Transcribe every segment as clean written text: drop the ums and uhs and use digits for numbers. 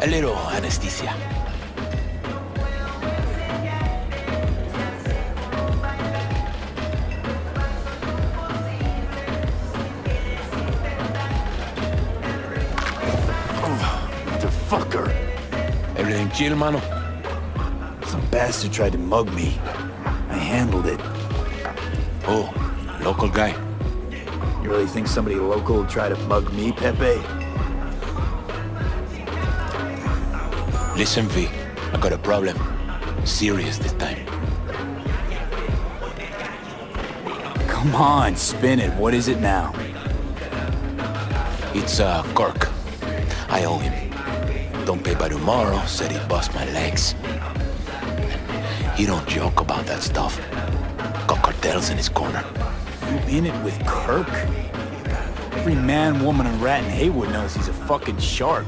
little anesthesia. Fucker. Everything chill, mano? Some bastard tried to mug me. I handled it. Oh, local guy. You really think somebody local would try to mug me, Pepe? Listen, V, I got a problem. Serious this time. Come on, spin it. What is it now? It's, Kirk. I owe him. Don't pay by tomorrow, said he'd bust my legs. He don't joke about that stuff. Got cartels in his corner. You in it with Kirk? Every man, woman, and rat in Haywood knows he's a fucking shark.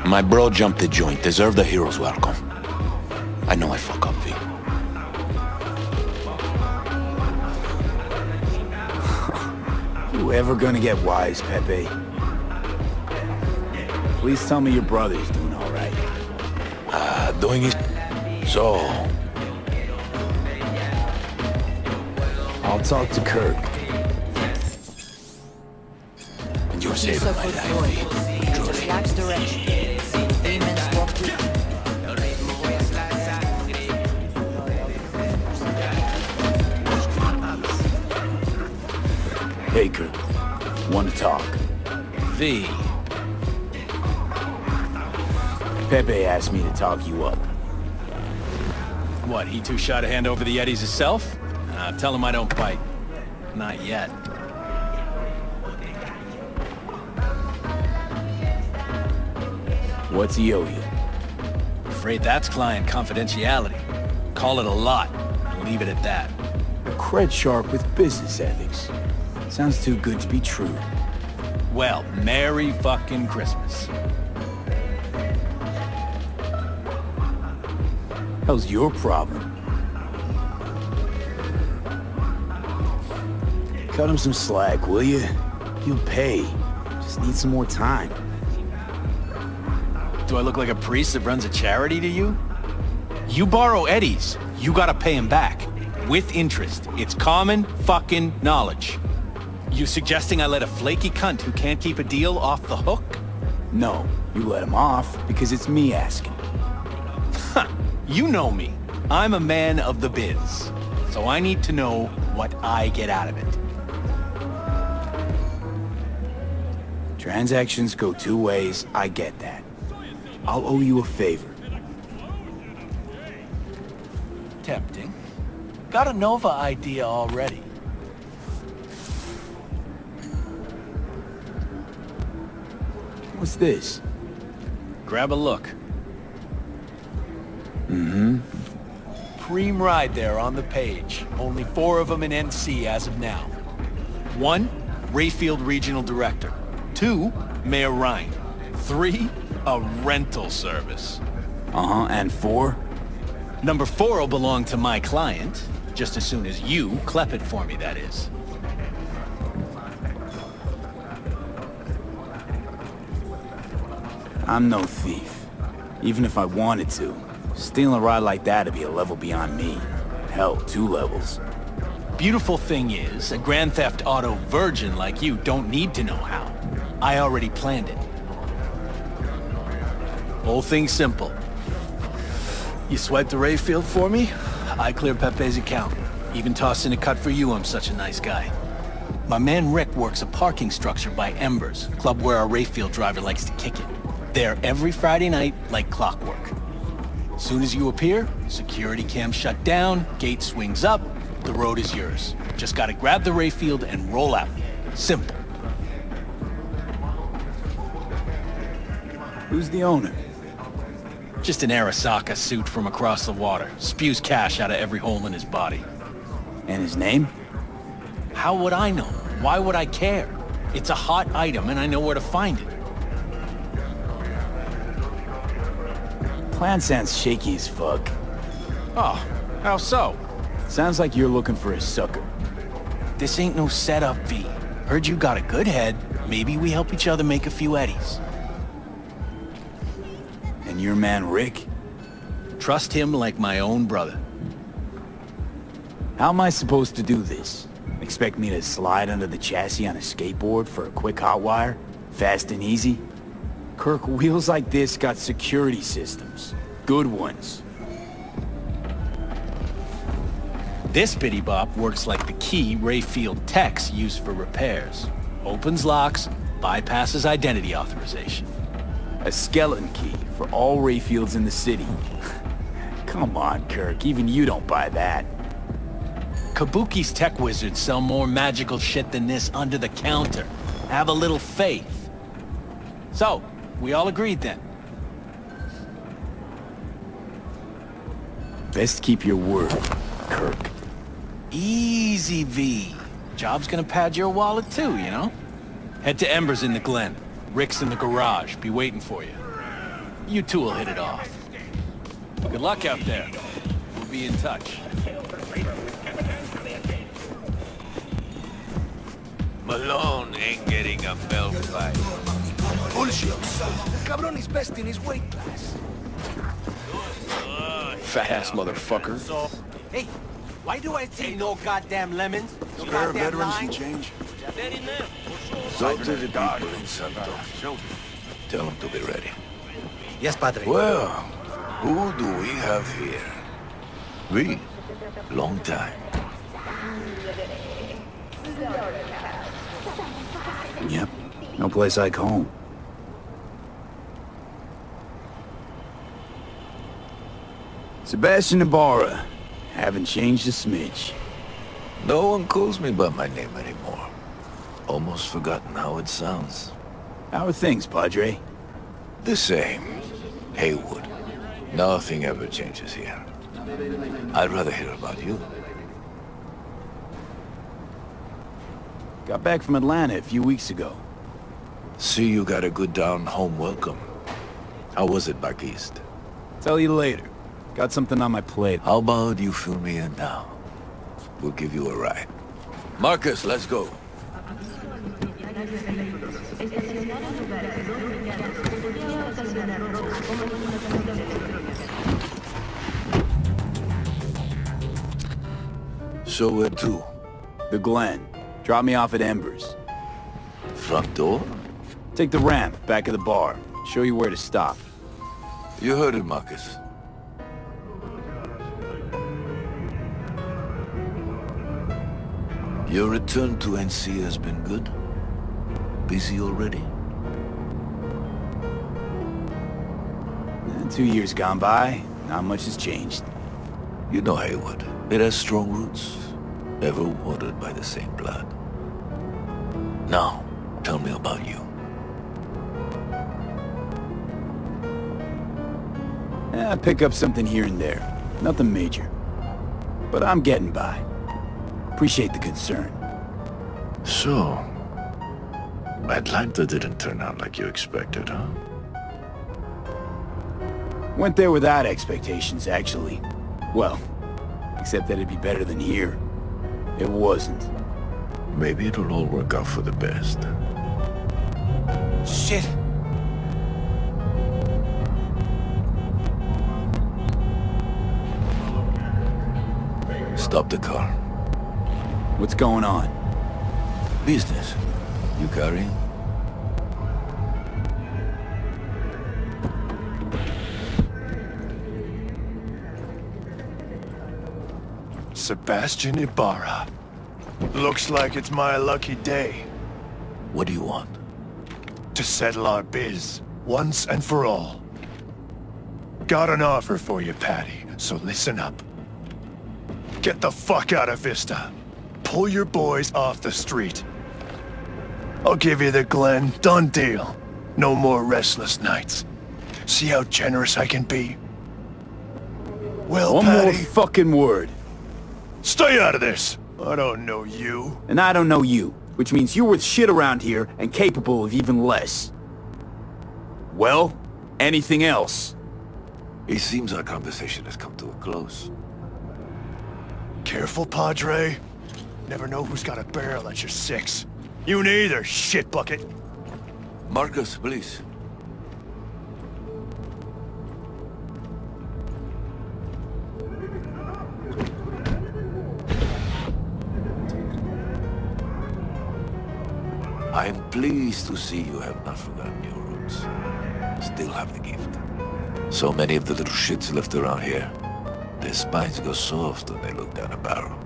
My bro jumped the joint, deserved a hero's welcome. I know I fuck up, V. You ever gonna get wise, Pepe? Please tell me your brother's doing all right. Doing his... So... I'll talk to Kirk. You're saving my life, V. Truly. Relax direction. Demons walk with Hey, Kirk. Want to talk? V. Pepe asked me to talk you up. What, he too shy to hand over the Eddies himself? Tell him I don't bite. Not yet. What's he owe you? Afraid that's client confidentiality. Call it a lot, and leave it at that. A cred shark with business ethics. Sounds too good to be true. Well, Merry fucking Christmas. Hell's your problem? Cut him some slack, will you? He'll pay. Just need some more time. Do I look like a priest that runs a charity to you? You borrow Eddies, you gotta pay him back. With interest. It's common fucking knowledge. You suggesting I let a flaky cunt who can't keep a deal off the hook? No, you let him off because it's me asking. You know me. I'm a man of the biz. So I need to know what I get out of it. Transactions go two ways, I get that. I'll owe you a favor. Tempting. Got a Nova idea already. What's this? Grab a look. Mm-hmm. Preem ride there on the page. Only 4 of them in NC as of now. 1, Rayfield Regional Director. 2, Mayor Ryan. 3, a rental service. Uh-huh, and 4? Number 4 will belong to my client, just as soon as you clep it for me, that is. I'm no thief. Even if I wanted to. Stealing a ride like that would be a level beyond me. Hell, 2 levels. Beautiful thing is, a Grand Theft Auto virgin like you don't need to know how. I already planned it. Whole thing's simple. You swipe the Rayfield for me, I clear Pepe's account. Even toss in a cut for you, I'm such a nice guy. My man Rick works a parking structure by Embers, club where our Rayfield driver likes to kick it. There every Friday night, like clockwork. Soon as you appear, security cam shut down, gate swings up, the road is yours. Just gotta grab the Rayfield and roll out. Simple. Who's the owner? Just an Arasaka suit from across the water. Spews cash out of every hole in his body. And his name? How would I know? Why would I care? It's a hot item and I know where to find it. Plan sounds shaky as fuck. Oh, how so? Sounds like you're looking for a sucker. This ain't no setup, V. Heard you got a good head. Maybe we help each other make a few eddies. And your man Rick? Trust him like my own brother. How am I supposed to do this? Expect me to slide under the chassis on a skateboard for a quick hot wire? Fast and easy? Kirk, wheels like this got security systems. Good ones. This bitty bop works like the key Rayfield techs use for repairs. Opens locks, bypasses identity authorization. A skeleton key for all Rayfields in the city. Come on, Kirk, even you don't buy that. Kabuki's tech wizards sell more magical shit than this under the counter. Have a little faith. So, we all agreed then. Best keep your word, Kirk. Easy, V. Job's gonna pad your wallet too, you know? Head to Ember's in the Glen. Rick's in the garage. Be waiting for you. You two will hit it off. Good luck out there. We'll be in touch. Malone ain't getting a milk fight. Bullshit. The cabron is best in his weight class. Fat-ass motherfucker. Hey, why do I see no goddamn lemons? No Spare goddamn veterans and lime? change. Go to the people in Santos. Tell them to be ready. Yes, Padre. Well, who do we have here? We. Long time. Yep, no place like home. Sebastian Ibarra. Haven't changed a smidge. No one calls me by my name anymore. Almost forgotten how it sounds. How are things, Padre? The same. Haywood. Nothing ever changes here. I'd rather hear about you. Got back from Atlanta a few weeks ago. See you got a good down-home welcome. How was it back east? Tell you later. Got something on my plate. How about you fill me in now? We'll give you a ride. Marcus, let's go. So where to? The Glen. Drop me off at Ember's. Front door? Take the ramp, back of the bar. Show you where to stop. You heard it, Marcus. Your return to NC has been good? Busy already? 2 years gone by, not much has changed. You know Haywood. It has strong roots, ever watered by the same blood. Now, tell me about you. I pick up something here and there. Nothing major. But I'm getting by. Appreciate the concern. So, Atlanta didn't turn out like you expected, huh? Went there without expectations, actually. Well, except that it'd be better than here. It wasn't. Maybe it'll all work out for the best. Shit. Stop the car. What's going on? Business. You carrying? Sebastian Ibarra. Looks like it's my lucky day What do you want? to settle our biz once and for all. Got an offer for you, Patty, so listen up. Get the fuck out of Vista. Pull your boys off the street. I'll give you the Glen. Done deal. No more restless nights. See how generous I can be? Well, One more Patty, fucking word. stay out of this. I don't know you. And I don't know you, which means you're worth shit around here and capable of even less. Well, anything else? It seems our conversation has come to a close. Careful, Padre. Never know who's got a barrel at your six. You neither, shit bucket. Marcus, please. I'm pleased to see you have not forgotten your roots. Still have the gift. So many of the little shits left around here, their spines go soft when they look down a barrel.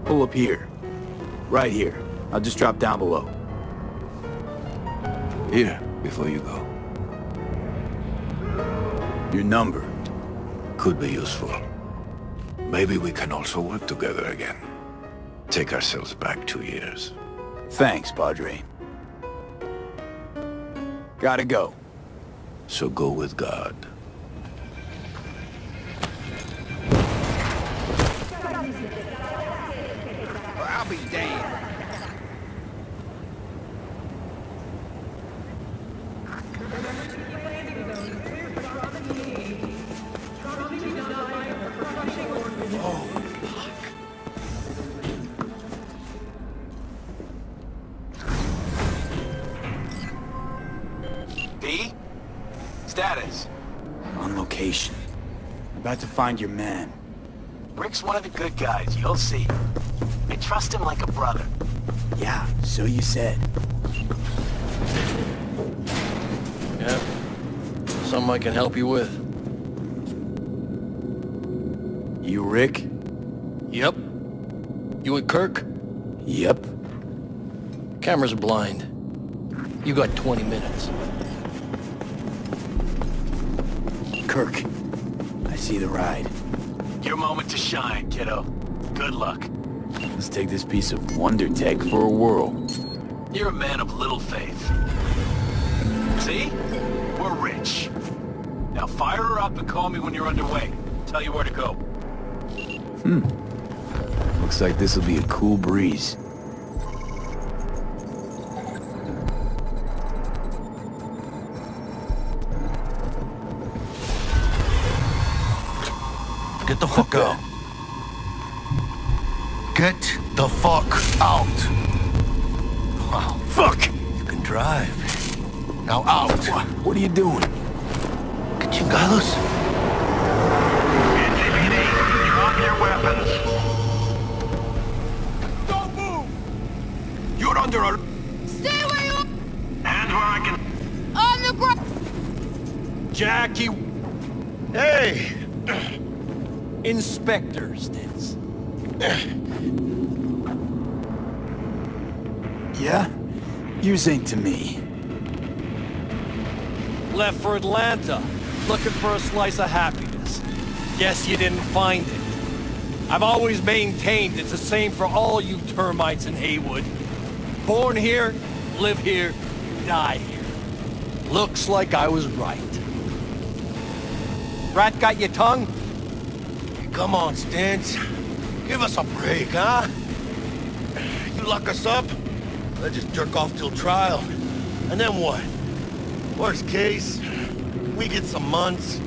Pull up here. Right here. I'll just drop down below. Here, before you go. Your number. Could be useful. Maybe we can also work together again. Take ourselves back 2 years. Thanks, Padre. Gotta go. So go with God. I'll be damned. B? Status? On location. About to find your man. Rick's one of the good guys, you'll see. I trust him like a brother. Yeah, so you said. Yeah. Something I can help you with. You Rick? Yep. You with Kirk? Yep. Cameras are blind. You got 20 minutes. Kirk, I see the ride. Your moment to shine, kiddo. Good luck. Let's take this piece of wonder tech for a whirl. You're a man of little faith. See? We're rich. Now fire her up and call me when you're underway. Tell you where to go. Looks like this will be a cool breeze. Get the fuck out. Get the fuck out. Wow. Fuck! You can drive. Now out. What are you doing? Que chingados? Drop your weapons. Don't move! You're under a... Stay where you are! Hands where I can... On the ground! Jackie... Hey! Inspector Stintz. Yeah? Yours ain't to me. Left for Atlanta, looking for a slice of happiness. Guess you didn't find it. I've always maintained it's the same for all you termites in Haywood. Born here, live here, die here. Looks like I was right. Rat got your tongue? Come on, Stintz. Give us a break, huh? You lock us up, let's just jerk off till trial. And then what? Worst case, we get some months.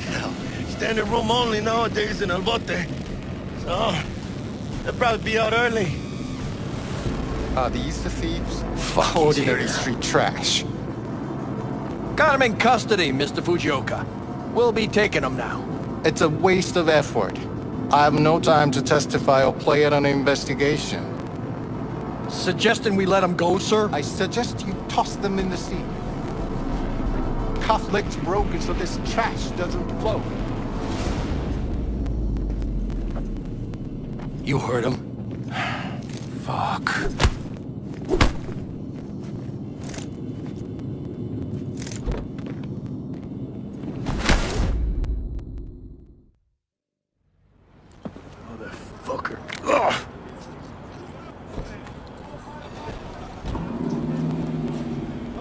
Hell, standing room only nowadays in El Bote. So, they'll probably be out early. Are these the thieves? Fuck, Ordinary yeah. street trash. Got him in custody, Mr. Fujioka. We'll be taking him now. It's a waste of effort. I have no time to testify or play at an investigation. Suggesting we let him go, sir? I suggest you toss them in the sea. Cuff leg's broken so this trash doesn't flow. You heard him. Fuck. Motherfucker. Ugh.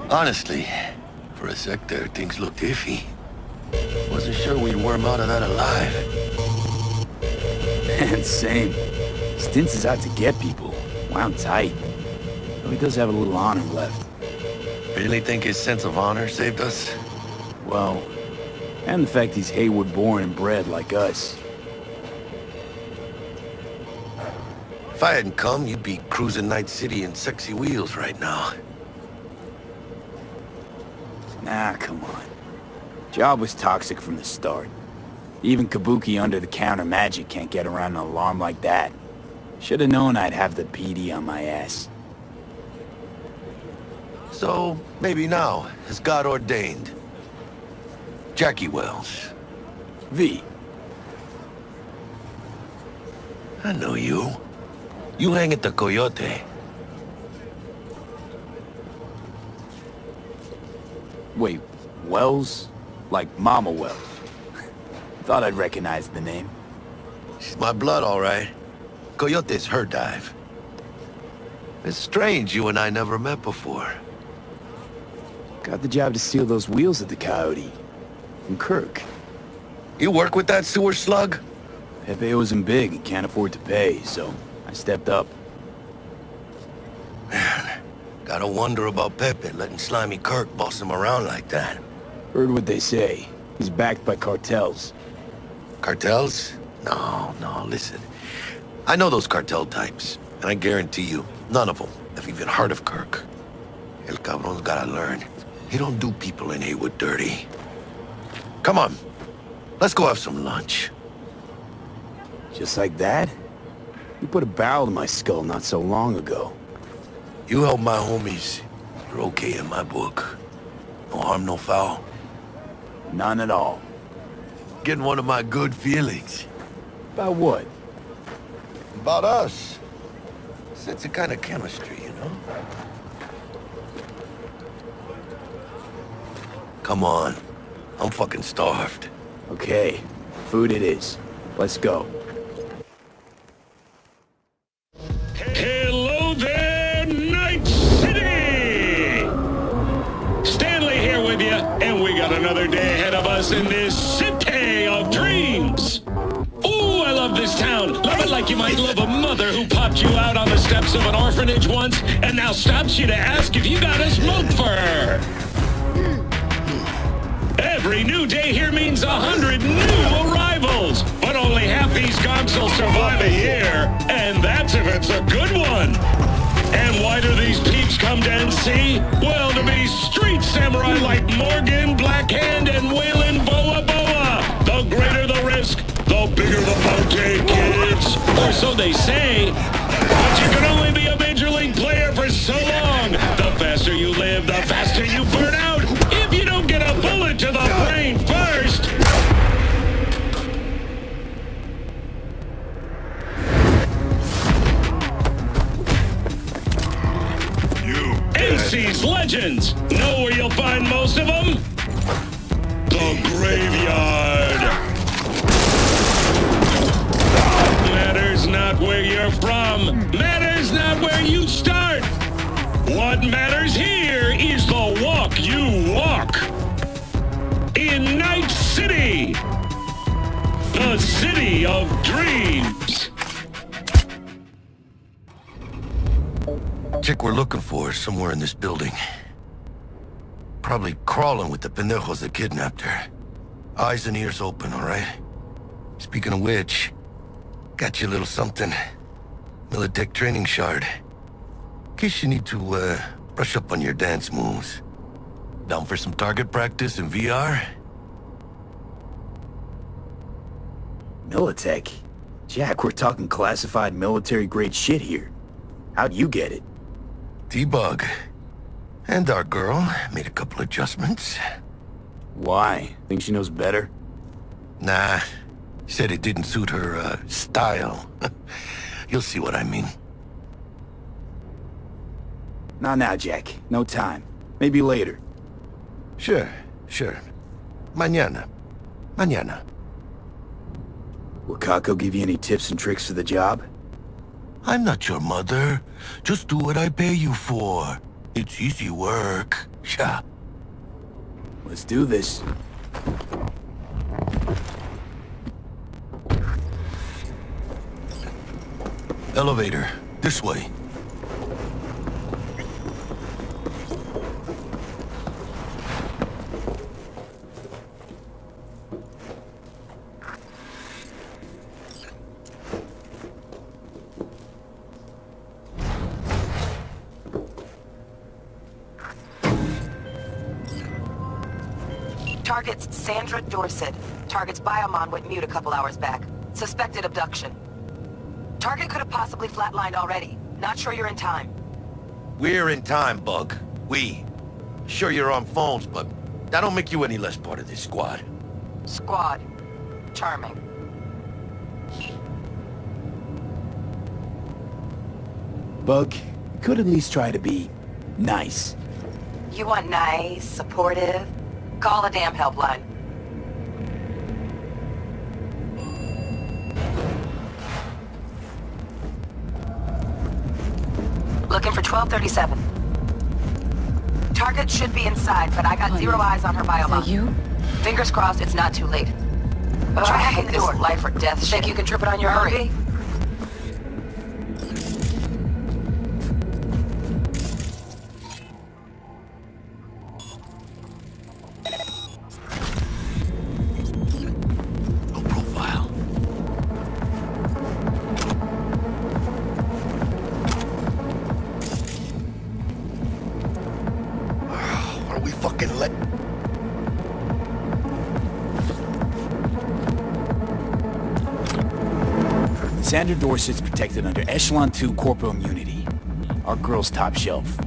Honestly, for a sec there, things looked iffy. Wasn't sure we'd worm out of that alive. Man, same. Stintz is out to get people. Wound tight. Though he does have a little honor left. Really think his sense of honor saved us? Well, And the fact he's Hayward born and bred like us. If I hadn't come, you'd be cruising Night City in sexy wheels right now. Nah, come on. Job was toxic from the start. Even Kabuki under-the-counter magic can't get around an alarm like that. Should've known I'd have the PD on my ass. So, maybe now, as God ordained. Jackie Wells. V. I know you. You hang at the Coyote. Wait, Wells? Like Mama Wells? Thought I'd recognize the name. She's my blood, all right. Coyote's her dive. It's strange you and I never met before. Got the job to steal those wheels at the Coyote. From Kirk. You work with that sewer slug? Pepe owes him big and can't afford to pay, so I stepped up. Man, gotta wonder about Pepe letting slimy Kirk boss him around like that. Heard what they say. He's backed by cartels. Cartels? No, listen. I know those cartel types, and I guarantee you, none of them have even heard of Kirk. El cabron's gotta learn. He don't do people in Haywood dirty. Come on, let's go have some lunch. Just like that? You put a barrel to my skull not so long ago. You help my homies, you're okay in my book. No harm, no foul. None at all. Getting one of my good feelings. About what? About us. It's a kind of chemistry, you know? Come on. I'm fucking starved. Okay, food it is. Let's go. Hello there, Night City! Stanley here with you, and we got another day ahead of us in this city of dreams. Ooh, I love this town. Love it like you might love a mother who popped you out on the steps of an orphanage once and now stops you to ask if you got a smoke for her. Every new day here means 100 new arrivals, but only half these gonks will survive a year, and that's if it's a good one. And why do these peeps come to NC? Well, to be street samurai like Morgan, Blackhand, and Waylon Boa Boa. The greater the risk, the bigger the bounty, kids. Or so they say. But you can only be a major league player for so long. The faster you live, the faster you burn out. If you don't get a bullet to the brain first. NC's legends. Know where you'll find most of them? The graveyard. Matters not where you're from. Matters not where you start. What matters here is the walk you walk. In Night City. The city of dreams. Chick we're looking for is somewhere in this building. Probably crawling with the pendejos that kidnapped her. Eyes and ears open, all right? Speaking of which, got you a little something. Militech training shard. In case you need to, brush up on your dance moves. Down for some target practice in VR? Militech? Jack, we're talking classified military-grade shit here. How'd you get it? T-Bug. And our girl made a couple adjustments. Why? Think she knows better? Nah. Said it didn't suit her, style. You'll see what I mean. Not now, Jack. No time. Maybe later. Sure. Mañana. Will Kako give you any tips and tricks for the job? I'm not your mother. Just do what I pay you for. It's easy work. Yeah. Let's do this. Elevator. This way. Target's Sandra Dorset. Target's biomon went mute a couple hours back. Suspected abduction. Target could have possibly flatlined already. Not sure you're in time. We're in time, Bug. We. Sure you're on phones, but that don't make you any less part of this squad. Squad. Charming. Bug, you could at least try to be nice. You want nice, supportive? Call a damn helpline. Looking for 1237. Target should be inside, but I got zero eyes on her biomon. you? Fingers crossed it's not too late. Try hacking the door. Life or death shit. Think you can trip it on your hurry? No profile. Are we fucking let? Sandra Dorset's protected under Echelon 2 corporal immunity. Our girl's top shelf.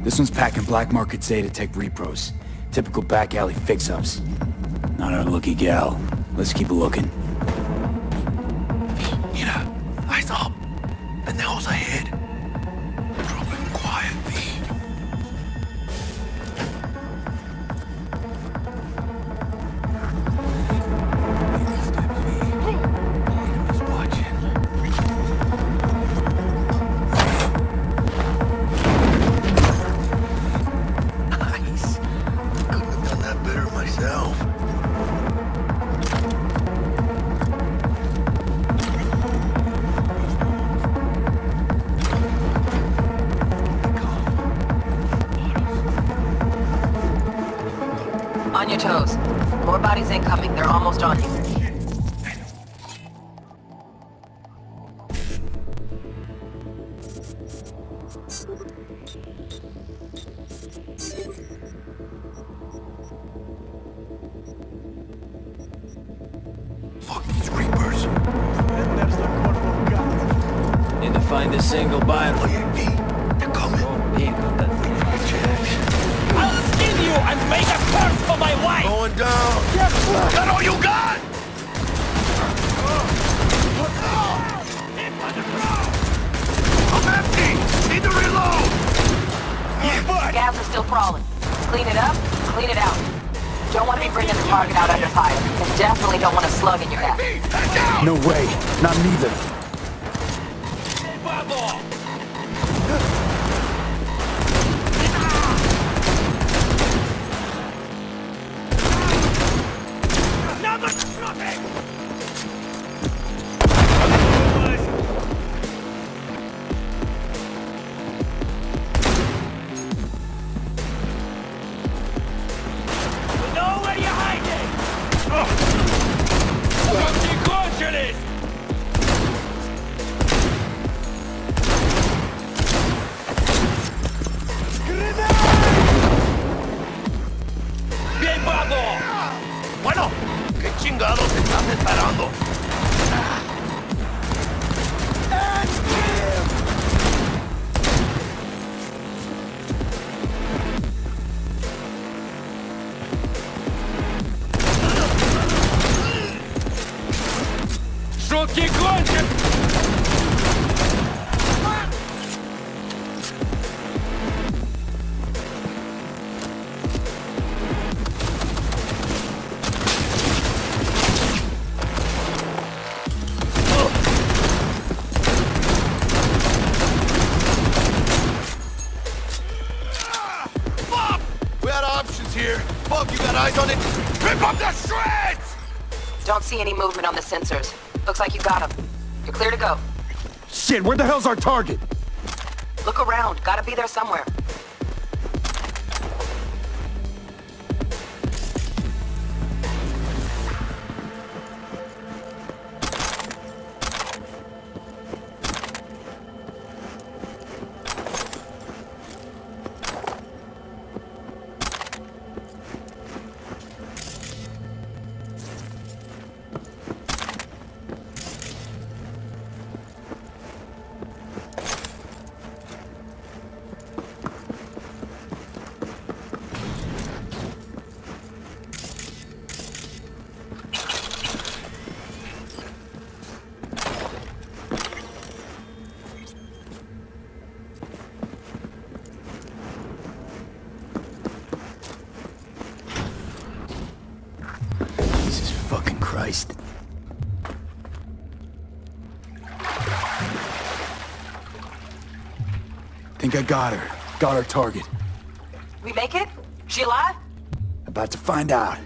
This one's packing black market Zeta Tech repros. Typical back alley fix-ups. Not our lucky gal. Let's keep looking. Mira, eyes up. Pendejos ahead. Dropping quietly. Enemies watching. Nice. Couldn't have done that better myself. On your toes. More bodies incoming. They're almost on you. Fuck these Reapers. Need to find a single bio. Oye, V, they're coming. I'll skin you and make a curse for my wife! Going down. Got all you got? I'm empty. Need to reload. Scavs are still crawling. Clean it up, clean it out. Don't want to be bringing the target out under fire. And definitely don't want a slug in your back. No way. Not neither. Bueno, ¿qué chingados estás esperando? Шутки кончат! We had options here. Bug, you got eyes on it? Rip up the shreds! Don't see any movement on the sensors. Looks like you got them. You're clear to go. Shit, where the hell's our target? Look around. Gotta be there somewhere. Think I got her. Got our target. We make it? She alive? About to find out.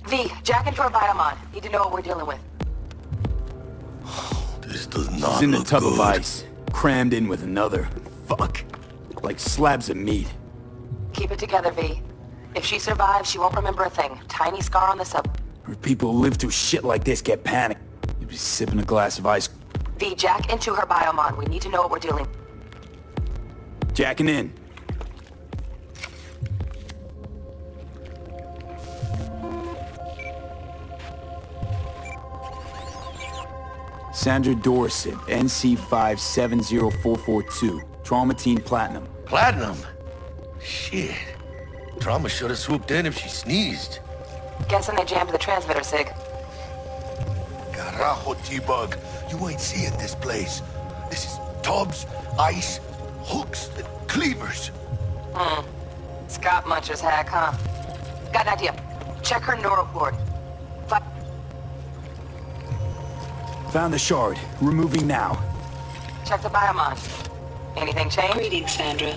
V, jack into her biomon. Need to know what we're dealing with. This does not She's in the look tub good. of ice, crammed in with another. Fuck. Like slabs of meat. Keep it together, V. If she survives, she won't remember a thing. Tiny scar on the sub. Or people who live through shit like this get panicked. You'd be sipping a glass of ice. V, jack into her biomon. We need to know what we're dealing with. Jacking in. Sandra Dorset, NC570442. Traumatine Platinum. Platinum? Shit. Trauma should have swooped in if she sneezed. Guessing they jammed the transmitter, Sig. Carajo, T-Bug. You ain't seeing this place. This is tubs, ice, hooks, and cleavers. Scott Muncher's hack, huh? Got an idea. Check her neural cord. Found the shard. Removing now. Check the biomon. Anything change? Greetings, Sandra.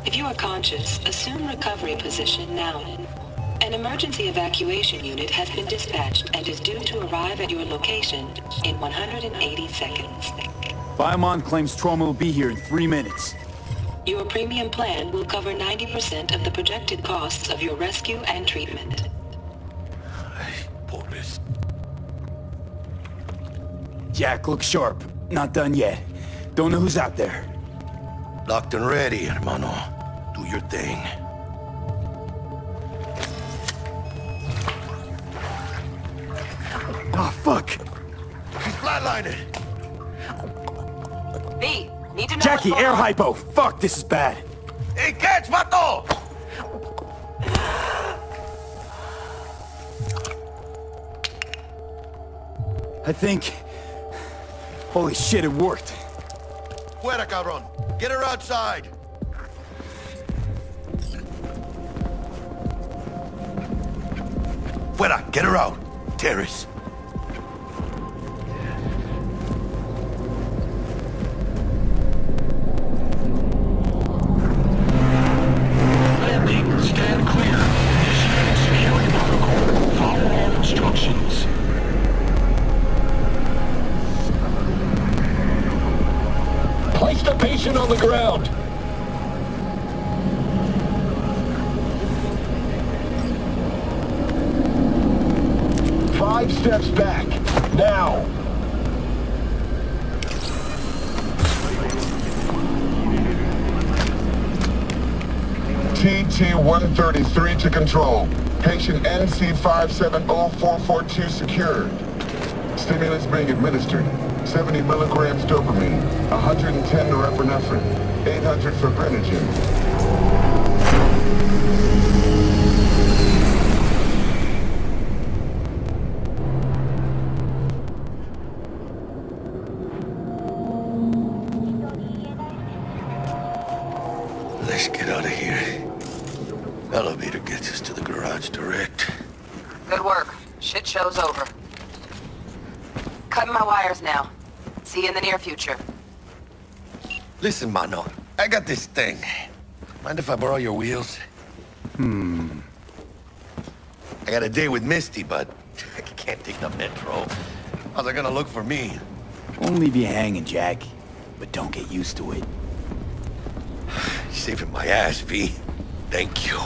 If you are conscious, assume recovery position now. An emergency evacuation unit has been dispatched and is due to arrive at your location in 180 seconds. Biomon claims trauma will be here in 3 minutes. Your premium plan will cover 90% of the projected costs of your rescue and treatment. Pobres. Jack, look sharp. Not done yet. Don't know who's out there. Locked and ready, hermano. Do your thing. Oh, fuck. She's flatlining. V, need to know Jackie, what's air going on. hypo. Fuck, this is bad. Hey, catch, vato! I think... Holy shit, it worked. Fuera, cabrón. Get her outside. Fuera, get her out. Terrace. Landing, stand clear. Initiating security protocol. Follow all instructions. Place the patient on the ground. Five steps back. Now. TT-133 to control. Patient NC570442 secured. Stimulus being administered. 70 milligrams dopamine, 110 norepinephrine, 800 fibrinogen. Let's get out of here. Elevator gets us to the garage direct. Good work. Shit show's over. Cutting my wires now. See you in the near future. Listen, mano. I got this thing. Mind if I borrow your wheels? I got a date with Misty, but I can't take the metro. How's they gonna look for me? Won't leave you hanging, Jack. But don't get used to it. Saving my ass, V. Thank you.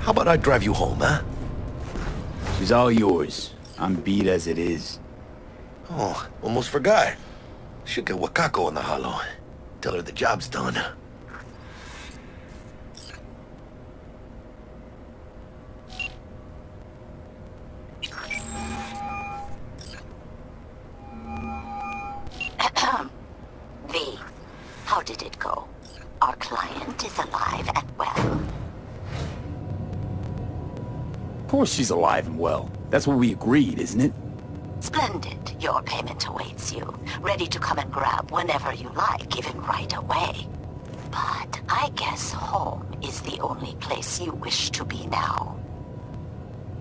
How about I drive you home, huh? She's all yours. I'm beat as it is. Oh, almost forgot. Should get Wakako on the holo. Tell her the job's done. V, how did it go? Our client is alive and well. Of course she's alive and well. That's what we agreed, isn't it? Splendid. Your payment awaits you. Ready to come and grab whenever you like, even right away. But I guess home is the only place you wish to be now.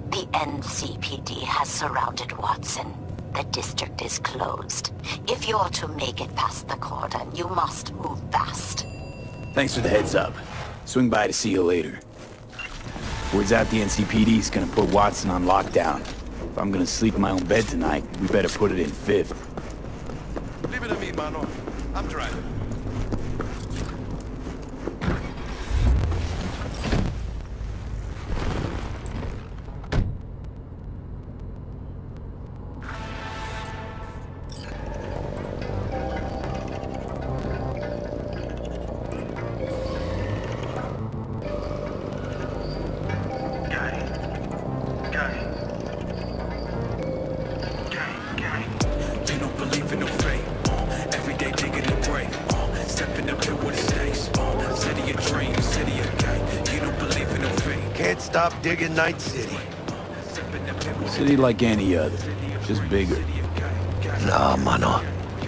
The NCPD has surrounded Watson. The district is closed. If you're to make it past the cordon, you must move fast. Thanks for the heads up. Swing by to see you later. Word's out the NCPD's gonna put Watson on lockdown. If I'm gonna sleep in my own bed tonight, we better put it in fifth. Leave it to me, Mano. I'm driving. Can't stop digging Night City. City like any other, just bigger. Nah, mano.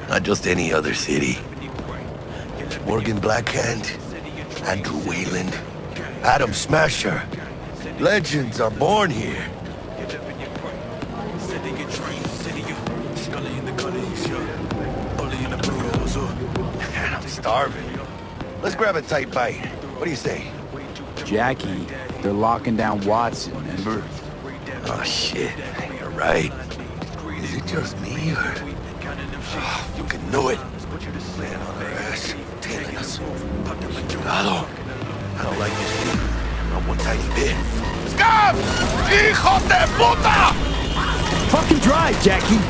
Not just any other city. Morgan Blackhand, Andrew Wayland, Adam Smasher. Legends are born here. Man, I'm starving. Let's grab a tight bite. What do you say? Jackie, they're locking down Watson, remember? Oh, shit. You're right. Is it just me, or... Oh, fucking knew it. Laying on their ass, tailing us. Hello. I don't like this dude. Not one tiny bit. Scab! Hijo de puta! Fucking drive, Jackie!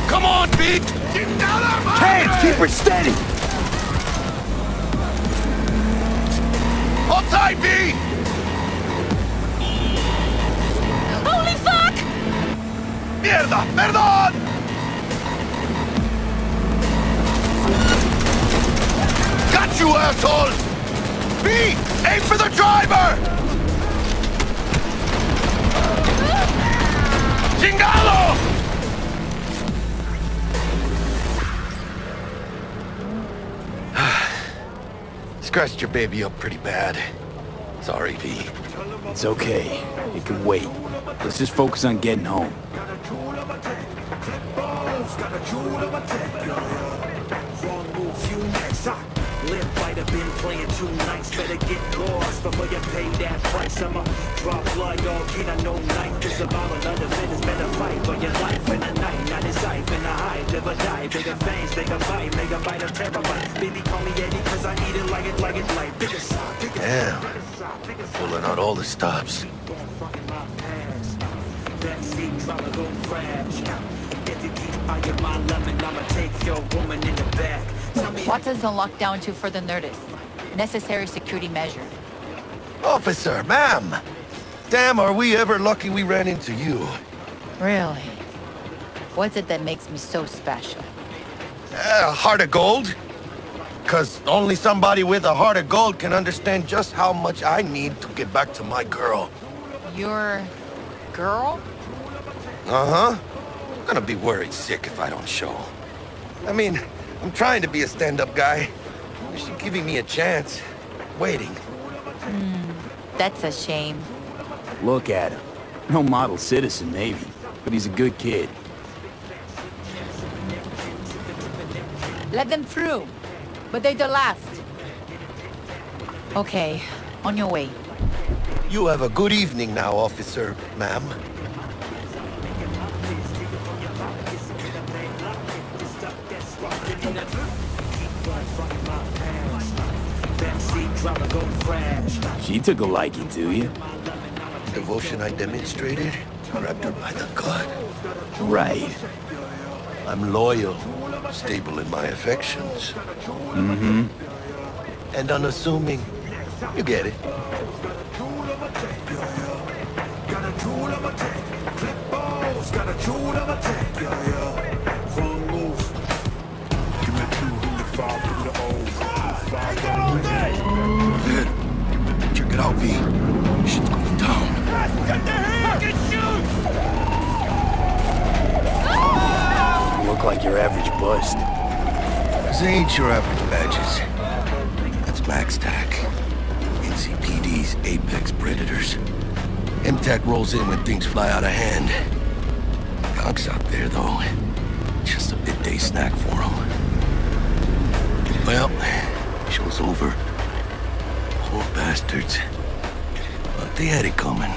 Come on, Pete! Hands, keep her steady! Hold tight, B! Holy fuck! Mierda! Perdón! Got you, assholes! B! Aim for the driver! Chingalo! Scratched your baby up pretty bad. Sorry, V. It's okay. It can wait. Let's just focus on getting home. Live might have been playing 2 nights, better get lost before you pay that price. I'ma drop blood, y'all kid, I know night is about another minute, better fight for your life in the night, not inside, finna hide, live or die, bigger fangs, bigger bite of terabyte. Baby, call me Eddie, cause I eat it like bigger side, bigger. Damn. Pulling out all the stops. Backseat, tryna go crash. If you keep eyeing my lemon, I'ma take your woman in the back. Watson's on lockdown to further notice. Necessary security measure. Officer, ma'am! Damn, are we ever lucky we ran into you. Really? What's it that makes me so special? Heart of gold? Cause only somebody with a heart of gold can understand just how much I need to get back to my girl. Your... girl? Uh-huh. I'm gonna be worried sick if I don't show. I mean, I'm trying to be a stand-up guy. She's giving me a chance. Waiting. That's a shame. Look at him. No model citizen, maybe, but he's a good kid. Let them through. But they're the last. Okay, on your way. You have a good evening now, officer, ma'am. She took a liking to you. Devotion I demonstrated grabbed her by the gut. Right. I'm loyal, stable in my affections. Mm-hmm. And unassuming. You get it. Check it out, V. Shit's going down. You look like your average bust. These ain't your average badges. That's Max TAC. NCPD's apex predators. MTAC rolls in when things fly out of hand. Conk's out there, though. Just a midday snack for him. Well, Show's over. Poor bastards. But they had it coming.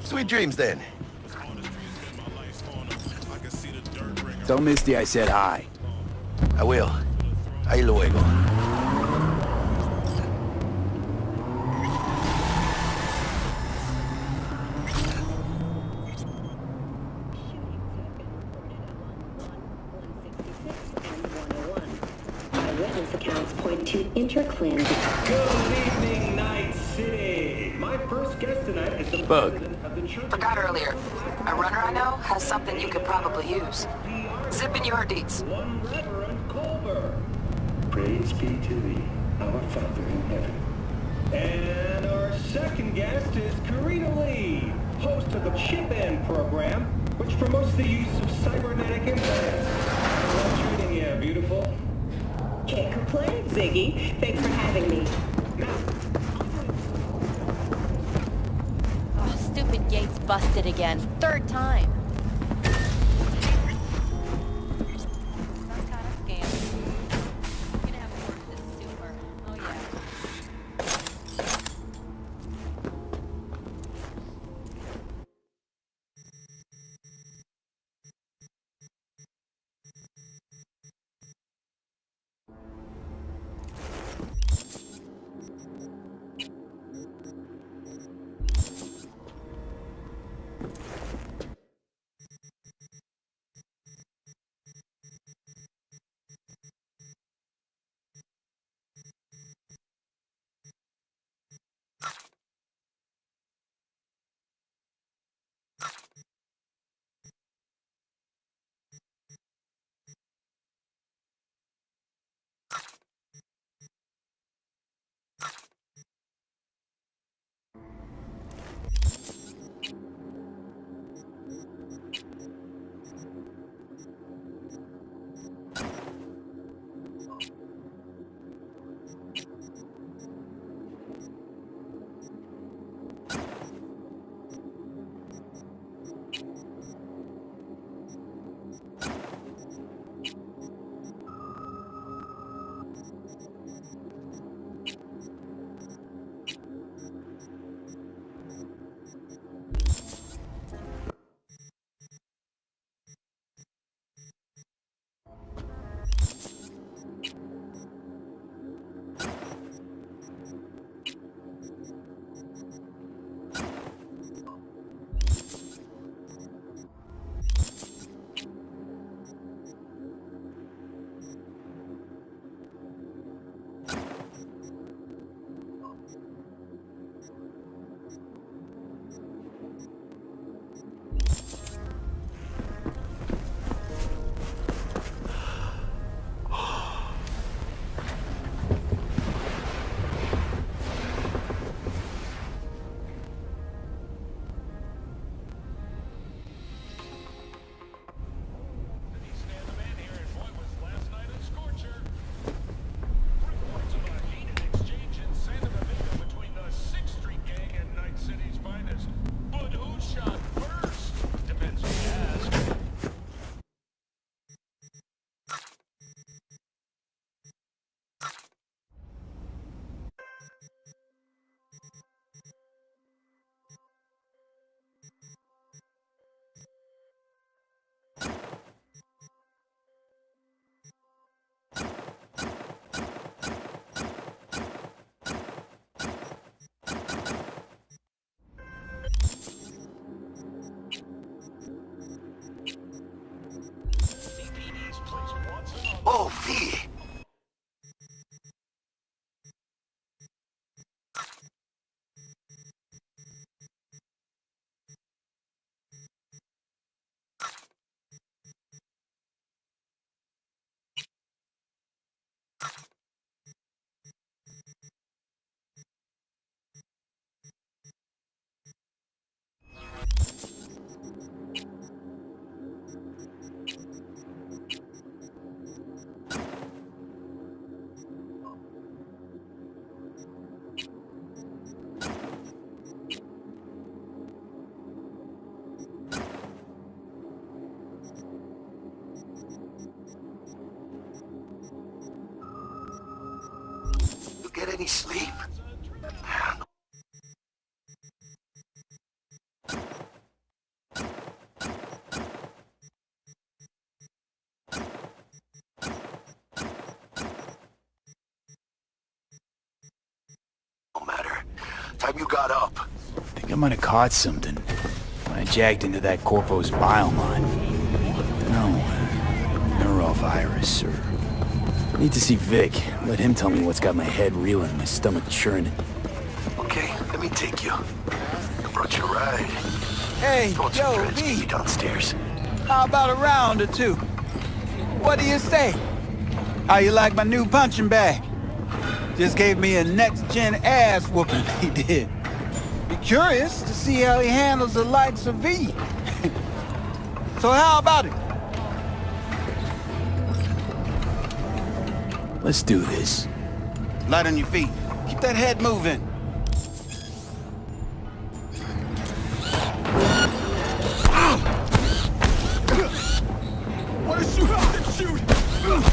Sweet dreams, then. Tell Misty I said hi. I will. Ahí luego. Eyewitness accounts point to interclan. Good evening, Night City. My first guest tonight is the president of the church. Forgot earlier. A runner I know has something you could probably use. Zip in your deeds. One Reverend Colbert. Praise be to thee, our Father in heaven. And our second guest is Karina Lee, host of the Chip In program, which promotes the use of cybernetic implants. How's treating you, beautiful? Can't complain, Ziggy. Thanks for having me. Oh, stupid gate's busted again. Third time. Some kind of scam. I'm gonna have to work this super. Oh yeah. Oh, V! any sleep? No matter. Time you got up. I think I might have caught something when I jagged into that Corpo's biomine. No, neurovirus, or... Need to see Vic. Let him tell me what's got my head reeling, my stomach churning. Okay, let me take you. I brought you a ride. Hey, Don't yo, surprise me V. downstairs. How about a round or two? What do you say? How you like my new punching bag? Just gave me a next-gen ass whooping, he did. Be curious to see how he handles the likes of V. So how about it? Let's do this. Light on your feet. Keep that head moving. Want to shoot? Shoot!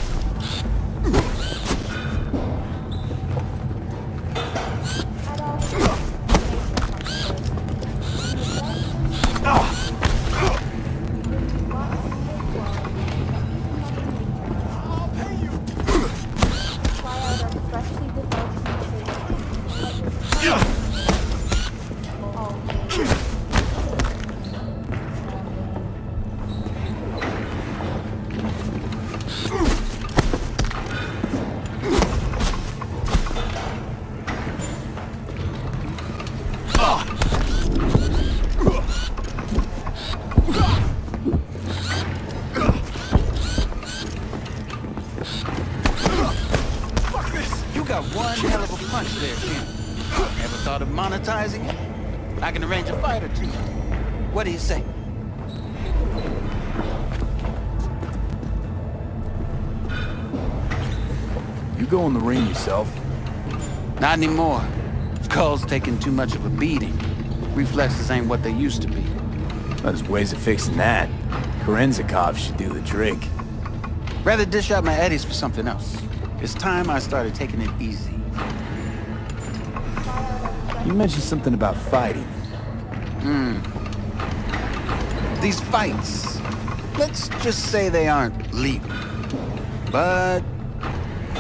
One hell of a punch there, Jim. Never thought of monetizing it? I can arrange a fight or two. What do you say? You go in the ring yourself? Not anymore. Skull's taking too much of a beating. Reflexes ain't what they used to be. Well, there's ways of fixing that. Korenzikov should do the trick. Rather dish out my eddies for something else. It's time I started taking it easy. You mentioned something about fighting. These fights, let's just say they aren't legal, but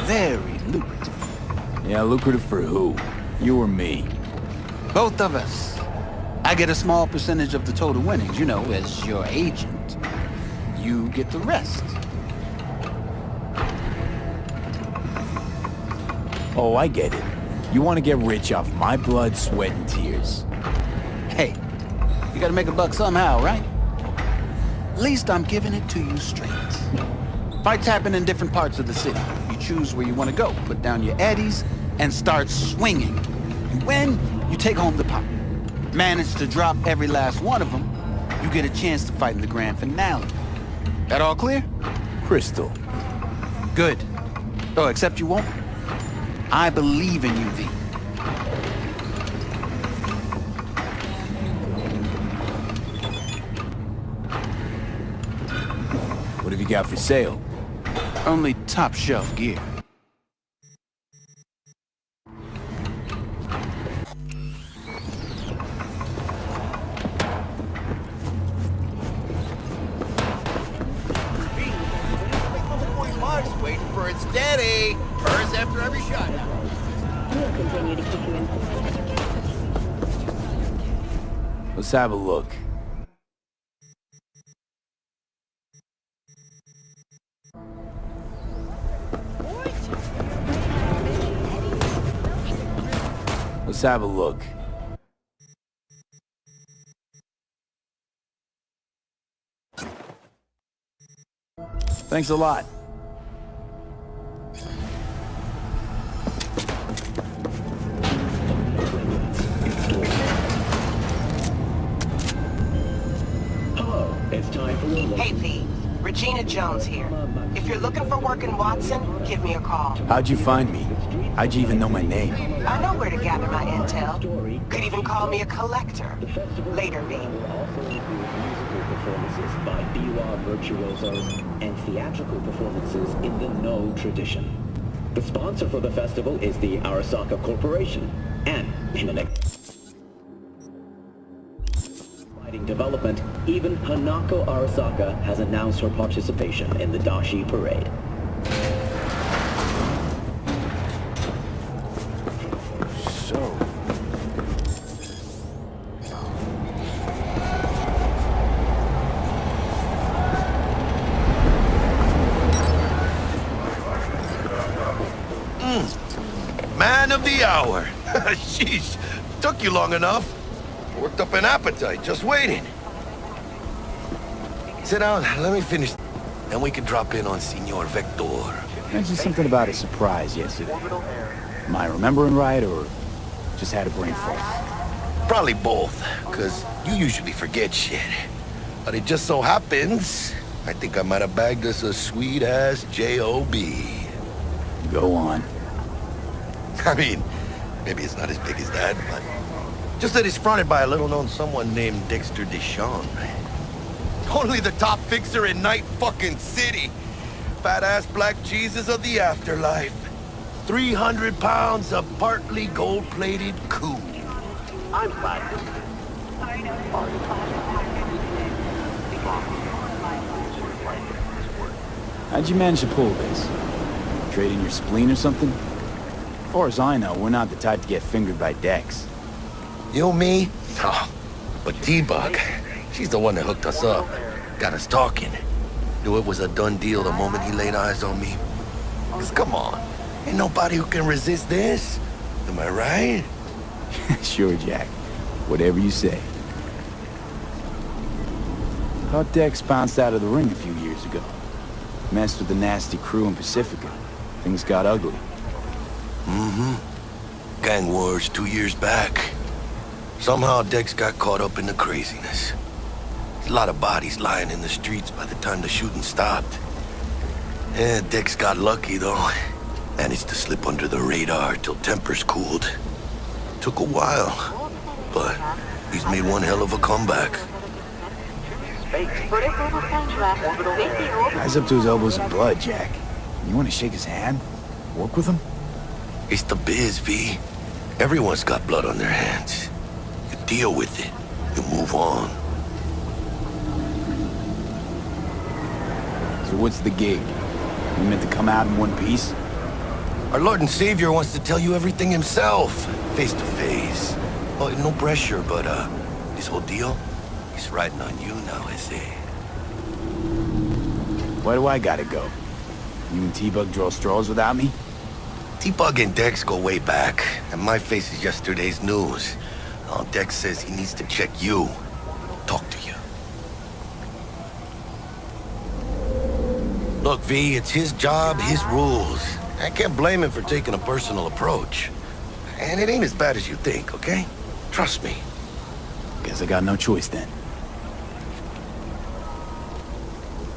very lucrative. Yeah, lucrative for who? You or me? Both of us. I get a small percentage of the total winnings, you know, as your agent. You get the rest. Oh, I get it. You want to get rich off my blood, sweat, and tears. Hey, you gotta make a buck somehow, right? At least I'm giving it to you straight. Fights happen in different parts of the city. You choose where you want to go, put down your eddies, and start swinging. And when you take home the pot, manage to drop every last one of them, you get a chance to fight in the grand finale. That all clear? Crystal. Good. Oh, except you won't. I believe in you, V. What have you got for sale? Only top shelf gear. Waiting for it steady. Burst after every shot. We'll continue to keep you informed. Let's have a look. Let's have a look. Thanks a lot. Hey V, Regina Jones here. If you're looking for work in Watson, give me a call. How'd you find me? How'd you even know my name? I know where to gather my intel. Could even call me a collector. Later, V. Performances by biwa virtuosos and theatrical performances in the No tradition. The sponsor for the festival is the Arasaka Corporation, and in an exciting development, even Hanako Arasaka has announced her participation in the Dashi Parade. Man of the hour. Sheesh. Took you long enough. Worked up an appetite, just waiting. Sit down, let me finish. And we can drop in on Senor Vector. Mentioned something about a surprise yesterday. Am I remembering right, or just had a brain fart? Probably both, because you usually forget shit. But it just so happens, I think I might have bagged us a sweet-ass J.O.B. Go on. I mean, maybe it's not as big as that, but just that it's fronted by a little-known someone named Dexter Deshawn. Only the top fixer in Night fucking City. Fat-ass black Jesus of the afterlife. 300 pounds of partly gold-plated cool. I'm glad. How'd you manage to pull this? Trading your spleen or something? As far as I know, we're not the type to get fingered by Dex. You, me? Oh, but T-Bug, she's the one that hooked us up. Got us talking. Knew it was a done deal the moment he laid eyes on me. 'Cause come on, ain't nobody who can resist this. Am I right? Sure, Jack. Whatever you say. Thought Dex bounced out of the ring a few years ago. Messed with the nasty crew in Pacifica. Things got ugly. Mm-hmm. Gang wars 2 years back. Somehow Dex got caught up in the craziness. A lot of bodies lying in the streets by the time the shooting stopped. Yeah, Dex got lucky though. Managed to slip under the radar till tempers cooled. Took a while, but he's made one hell of a comeback. Guy's up to his elbows in blood, Jack. You want to shake his hand? Work with him? It's the biz, V. Everyone's got blood on their hands. You deal with it. You move on. So what's the gig? You meant to come out in one piece? Our Lord and Savior wants to tell you everything himself, face to face. Oh, no pressure, but this whole deal, he's riding on you now, I say. Why do I gotta go? You and T-Bug draw straws without me? T-Bug and Dex go way back, and my face is yesterday's news. Oh, Dex says he needs to check you. Talk to you. Look, V, it's his job, his rules. I can't blame him for taking a personal approach. And it ain't as bad as you think, okay? Trust me. Guess I got no choice then.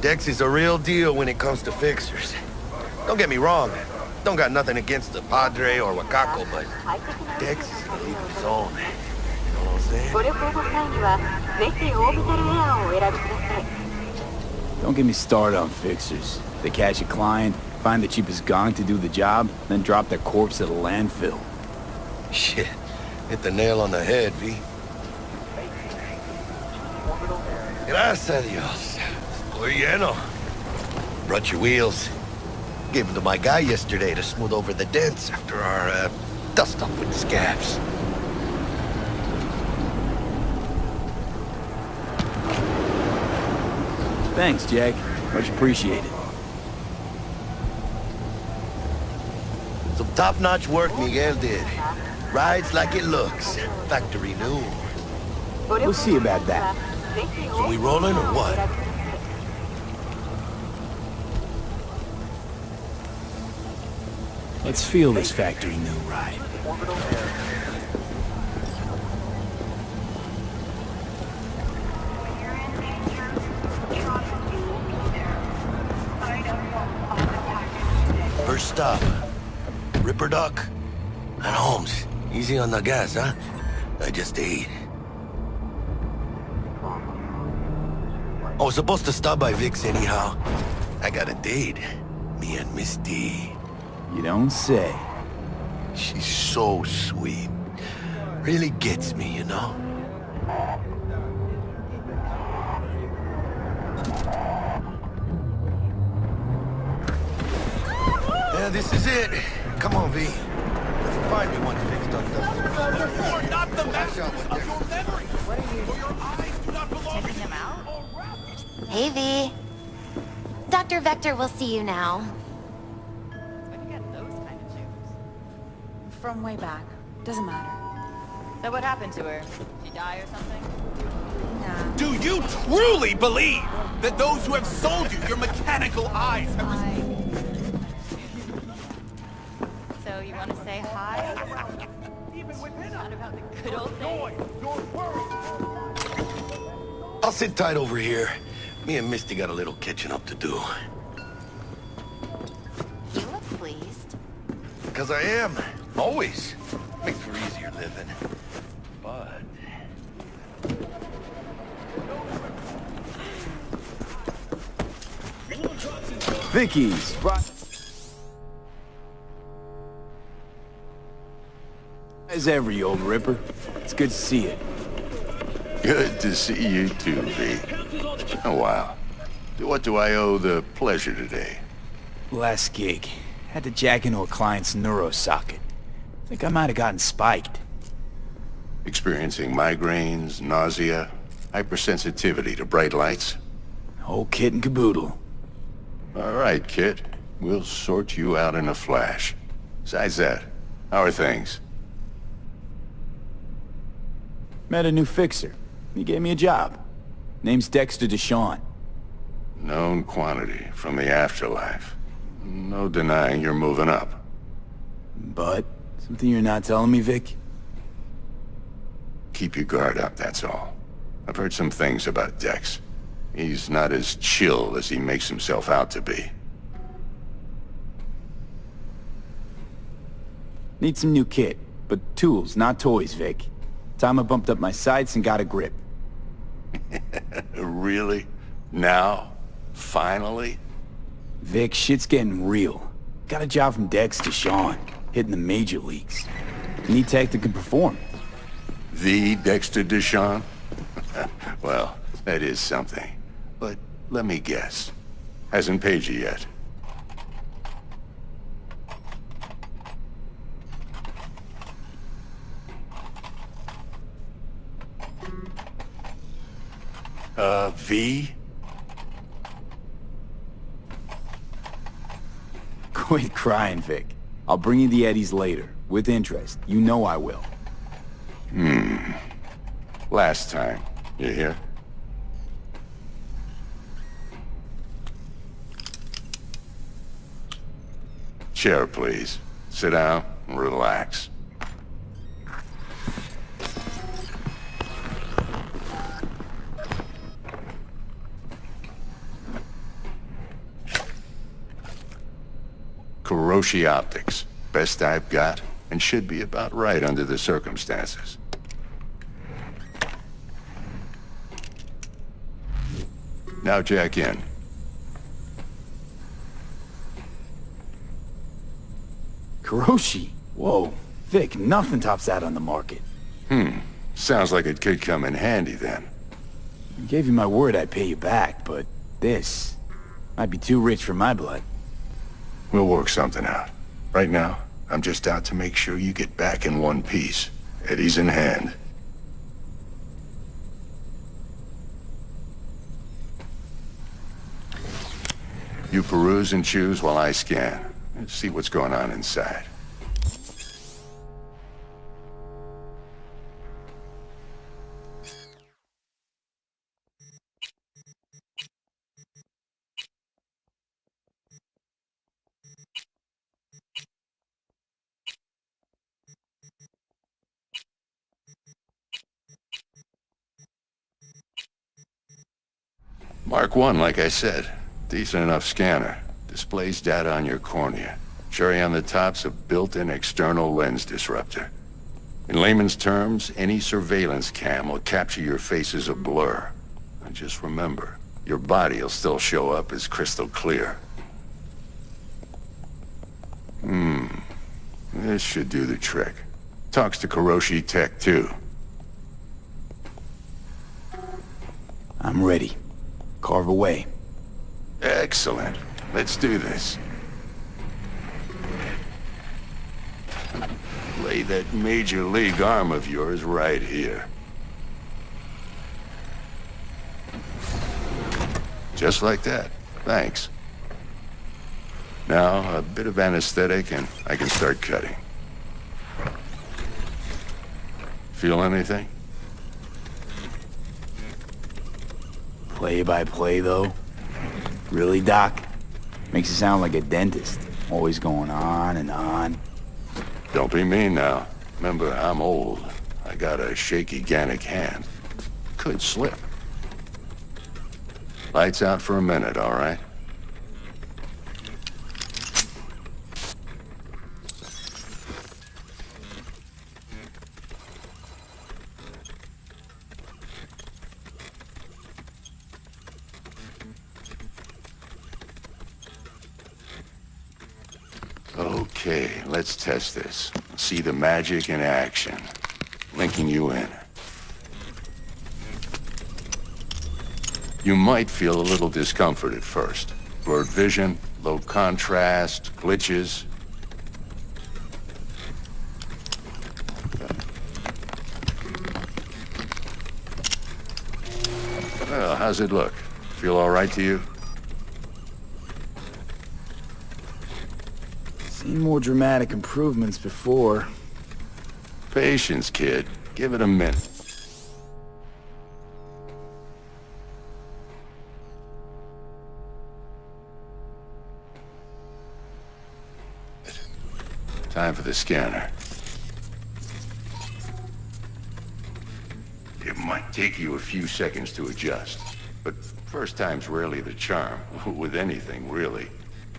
Dex is a real deal when it comes to fixers. Don't get me wrong. Don't got nothing against the Padre or Wakako, but Dex is in a league of his own. You know what I'm saying? Don't get me started on fixers. They catch a client, find the cheapest gong to do the job, then drop their corpse at a landfill. Shit. Hit the nail on the head, V. Gracias a Dios. Estoy lleno. Brought your wheels. Gave them to my guy yesterday to smooth over the dents after our, dust-up with the scabs. Thanks, Jack. Much appreciated. Some top-notch work Miguel did. Rides like it looks. Factory new. We'll see about that. So we rolling or what? Let's feel this factory new ride. First stop. Ripper Duck and Holmes. Easy on the gas, huh? I just ate. I was supposed to stop by Vic's anyhow. I got a date. Me and Miss D. You don't say. She's so sweet. Really gets me, you know? Yeah, this is it. Come on, V. Find me one fixed up. You are not the master of your memory. What are you... For your eyes do not belong Checking to him you. out? Hey, V. Dr. Vector will see you now. Where'd you get those kind of shoes? From way back. Doesn't matter. So what happened to her? She die or something? Nah. Do you truly believe that those who have sold you your mechanical eyes have... So you want to say hi? Not about the good old days. I'll sit tight over here. Me and Misty got a little catching up to do. You look pleased. Because I am. Always. Makes for easier living. But... Vicky's right. As ever, you old ripper. It's good to see you. Good to see you too, V. Oh, wow. What do I owe the pleasure today? Last gig. Had to jack into a client's neurosocket. Think I might have gotten spiked. Experiencing migraines, nausea, hypersensitivity to bright lights? Whole kit and caboodle. All right, kid. We'll sort you out in a flash. Besides that, how are things? Met a new fixer. He gave me a job. Name's Dexter Deshawn. Known quantity from the afterlife. No denying you're moving up. But, something you're not telling me, Vic? Keep your guard up, that's all. I've heard some things about Dex. He's not as chill as he makes himself out to be. Need some new kit, but tools, not toys, Vic. Time I bumped up my sights and got a grip. Really? Now? Finally? Vic, shit's getting real. Got a job from Dex to Sean, hitting the major leagues. Need tech that can perform. The Dexter Deshawn? Well, that is something. But let me guess. Hasn't paid you yet. V? Quit crying, Vic. I'll bring you the eddies later, with interest. You know I will. Last time. You hear? Chair, please. Sit down and relax. Kuroshi Optics. Best I've got, and should be about right under the circumstances. Now jack in. Kuroshi? Whoa. Vic, nothing tops that on the market. Sounds like it could come in handy then. I gave you my word I'd pay you back, but this might be too rich for my blood. We'll work something out. Right now, I'm just out to make sure you get back in one piece. Eddie's in hand. You peruse and choose while I scan. Let's see what's going on inside. Mark 1, like I said. Decent enough scanner. Displays data on your cornea. Cherry on the top's a built-in external lens disruptor. In layman's terms, any surveillance cam will capture your face as a blur. And just remember, your body will still show up as crystal clear. This should do the trick. Talks to Kuroshi Tech, too. I'm ready. Carve away. Excellent. Let's do this. Lay that major league arm of yours right here. Just like that. Thanks. Now, a bit of anesthetic and I can start cutting. Feel anything? Play by play, though? Really, Doc? Makes it sound like a dentist. Always going on and on. Don't be mean now. Remember, I'm old. I got a shaky Gannic hand. Could slip. Lights out for a minute, all right? Okay, let's test this. See the magic in action. Linking you in. You might feel a little discomfort at first. Blurred vision, low contrast, glitches. Well, how's it look? Feel all right to you? Seen more dramatic improvements before. Patience, kid. Give it a minute. Time for the scanner. It might take you a few seconds to adjust, but first time's rarely the charm, with anything, really.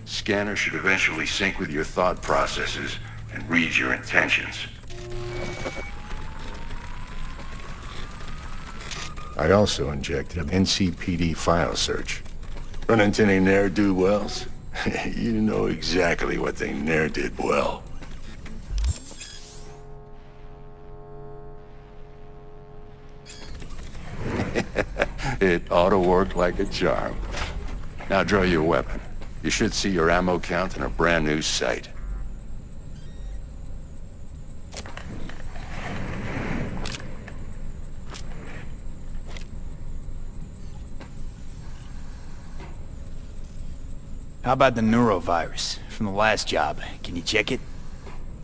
Scanner should eventually sync with your thought processes and read your intentions. I also injected an NCPD file search. Run into any ne'er-do-wells? You know exactly what they ne'er did well. It ought to work like a charm. Now draw your weapon. You should see your ammo count in a brand new sight. How about the neurovirus from the last job? Can you check it?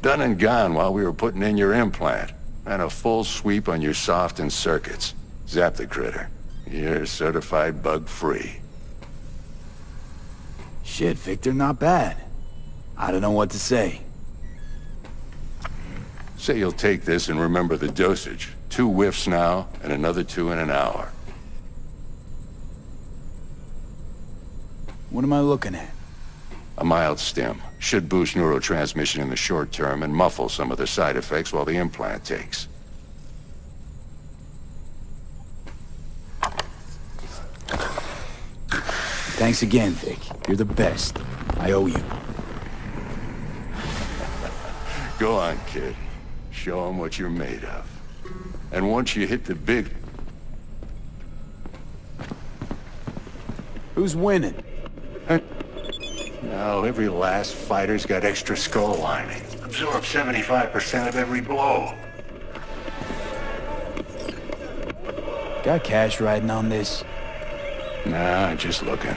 Done and gone while we were putting in your implant. And a full sweep on your soft and circuits. Zap the critter. You're certified bug-free. Shit, Victor, not bad. I don't know what to say. Say you'll take this and remember the dosage. 2 whiffs now, and another 2 in an hour. What am I looking at? A mild stim. Should boost neurotransmission in the short term and muffle some of the side effects while the implant takes. Thanks again, Vic. You're the best. I owe you. Go on, kid. Show 'em what you're made of. And once you hit the big... Who's winning? Now, every last fighter's got extra skull lining. Absorb 75% of every blow. Got cash riding on this? Nah, just looking.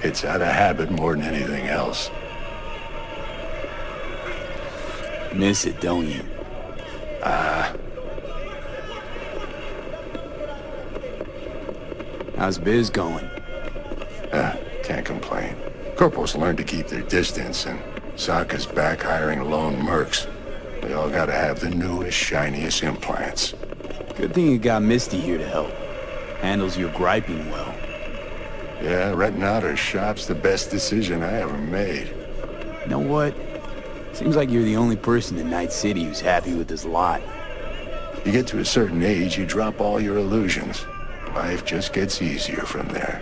It's out of habit more than anything else. Miss it, don't you? How's biz going? Can't complain. Corporals learn to keep their distance, and Sokka's back hiring lone mercs. They all gotta have the newest, shiniest implants. Good thing you got Misty here to help. Handles your griping well. Yeah, renting out her shop's the best decision I ever made. You know what? Seems like you're the only person in Night City who's happy with this lot. You get to a certain age, you drop all your illusions. Life just gets easier from there.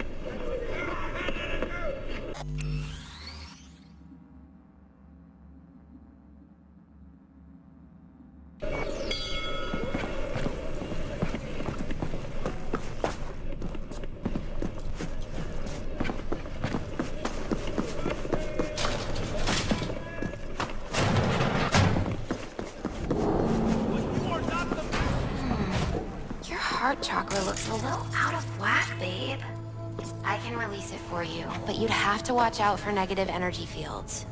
heart chakra looks a little out of whack, babe. I can release it for you, but you'd have to watch out for negative energy fields.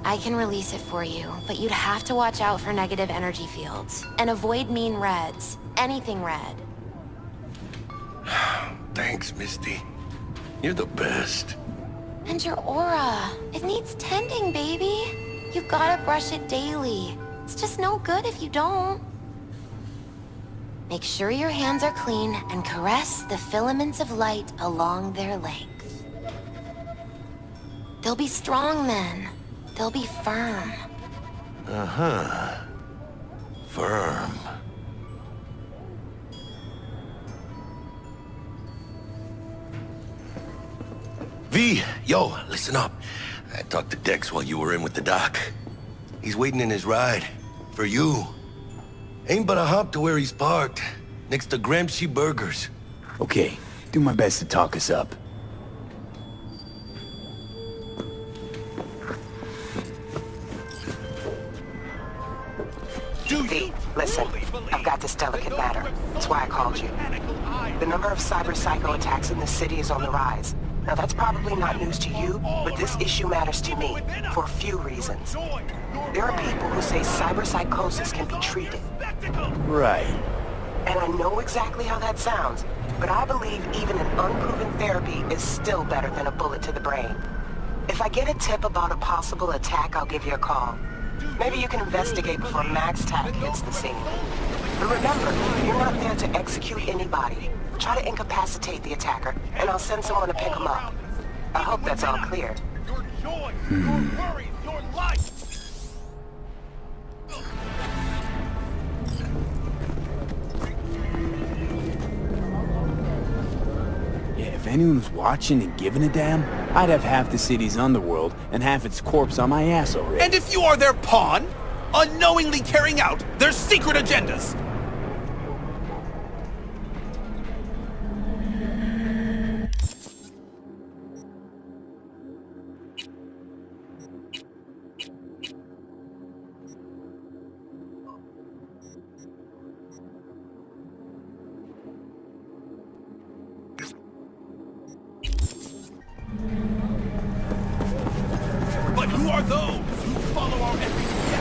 I can release it for you, but you'd have to watch out for negative energy fields. And avoid mean reds. Anything red. Thanks, Misty. You're the best. And your aura. It needs tending, baby. You've gotta brush it daily. It's just no good if you don't. Make sure your hands are clean and caress the filaments of light along their length. They'll be strong then. They'll be firm. Uh-huh. Firm. V, yo, listen up. I talked to Dex while you were in with the doc. He's waiting in his ride. For you. Ain't but a hop to where he's parked. Next to Gramsci Burgers. Okay, do my best to talk us up. V, listen. I've got this delicate matter. That's why I called you. The number of cyber-psycho attacks in the city is on the rise. Now that's probably not news to you, but this issue matters to me, for a few reasons. There are people who say cyberpsychosis can be treated. Right. And I know exactly how that sounds, but I believe even an unproven therapy is still better than a bullet to the brain. If I get a tip about a possible attack, I'll give you a call. Maybe you can investigate before Max Tack hits the scene. But remember, you're not there to execute anybody. Try to incapacitate the attacker, and I'll send someone to pick him up. I hope that's all clear. Yeah, if anyone was watching and giving a damn, I'd have half the city's underworld and half its corpse on my ass already. And if you are their pawn, unknowingly carrying out their secret agendas. But who are those who follow our every step?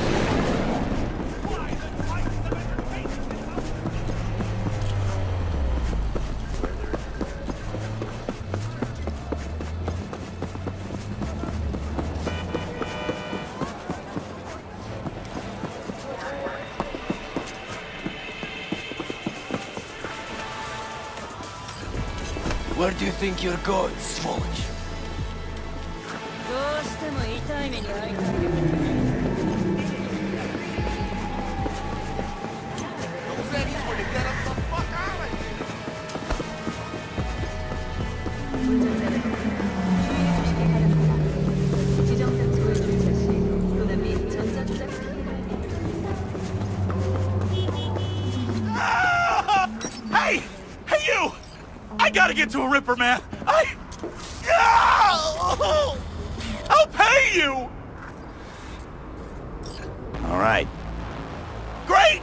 Where do you think you're going, Swolch? どうしても痛い目に遭いたい。 Hey! Hey, you! I gotta get to a Ripper, man! I'll pay you! All right. Great!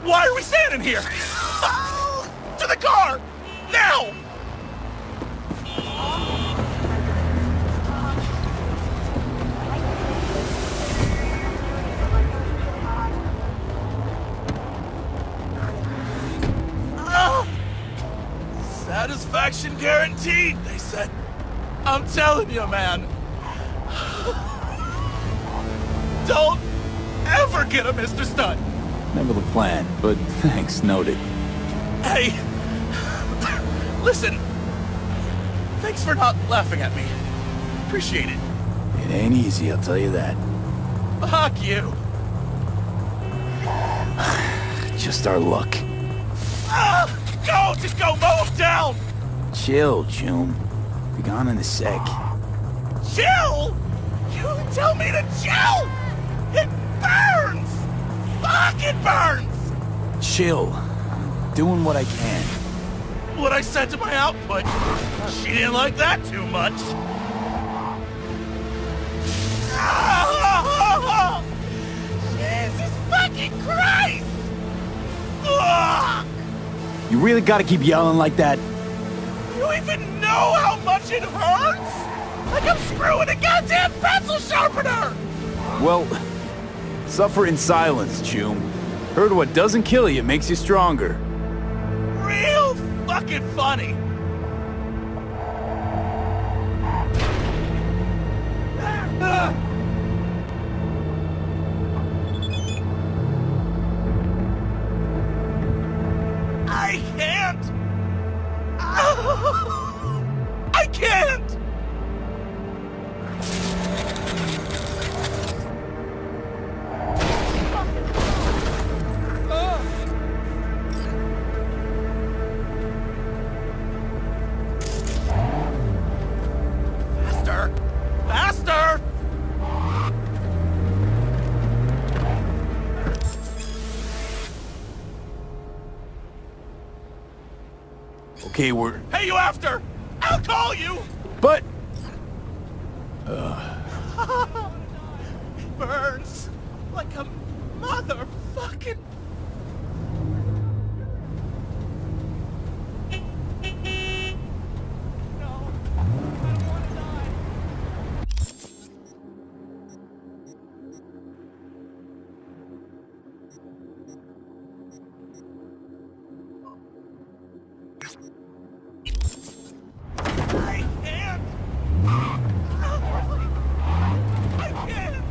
Why are we standing here? To the car! Now! Satisfaction guaranteed, they said. I'm telling you, man. Don't ever get a Mr. Stunt. Never the plan, but thanks, noted. Hey, listen. Thanks for not laughing at me. Appreciate it. It ain't easy, I'll tell you that. Fuck you. Just our luck. Go! Just go mow him down! Chill, June. Be gone in a sec. Chill? You tell me to chill? It burns! Fuck, it burns! Chill. Doing what I can. What I said to my output, she didn't like that too much. Jesus fucking Christ! You really gotta keep yelling like that? You even know how much it hurts? Like I'm screwing a goddamn pencil sharpener! Well, suffer in silence, Choom. Heard what doesn't kill you makes you stronger. Real fucking funny. I can't! I can't! Faster! Faster! Okay, we're... Hey, you after? I'll call you! But... Burns like a motherfucking... I can't! I can't!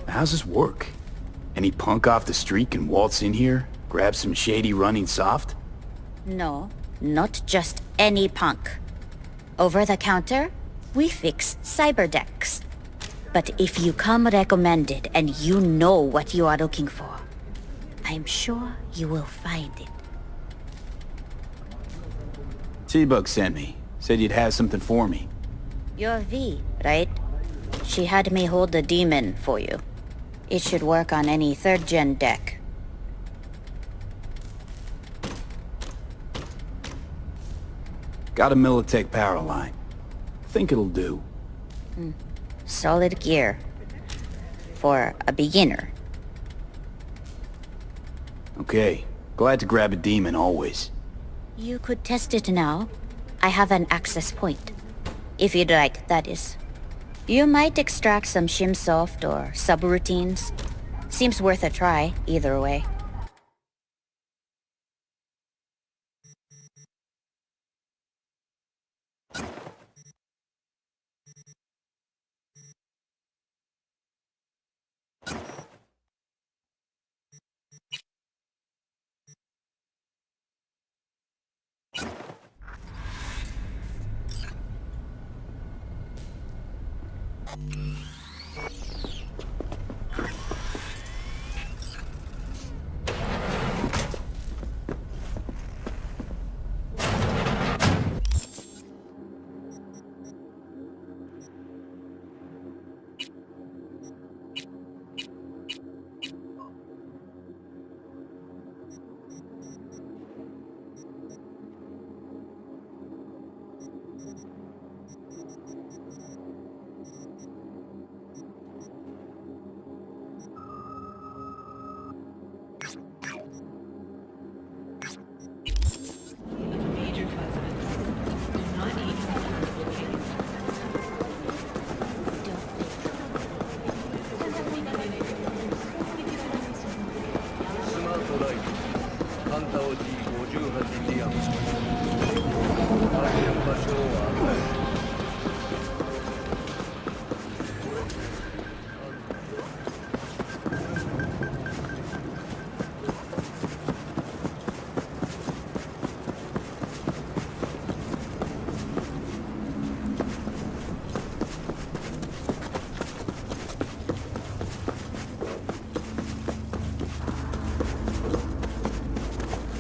How's this work? Any punk off the street can waltz in here, grab some shady running soft? No, not just any punk. Over the counter, we fix cyber decks. But if you come recommended and you know what you are looking for, I'm sure you will find it. T-Bug sent me. Said you'd have something for me. You're V, right? She had me hold the demon for you. It should work on any 3rd gen deck. Got a Militech power line. Think it'll do. Solid gear. For a beginner. Okay. Glad to grab a demon always. You could test it now. I have an access point. If you'd like, that is. You might extract some shimsoft or subroutines. Seems worth a try, either way.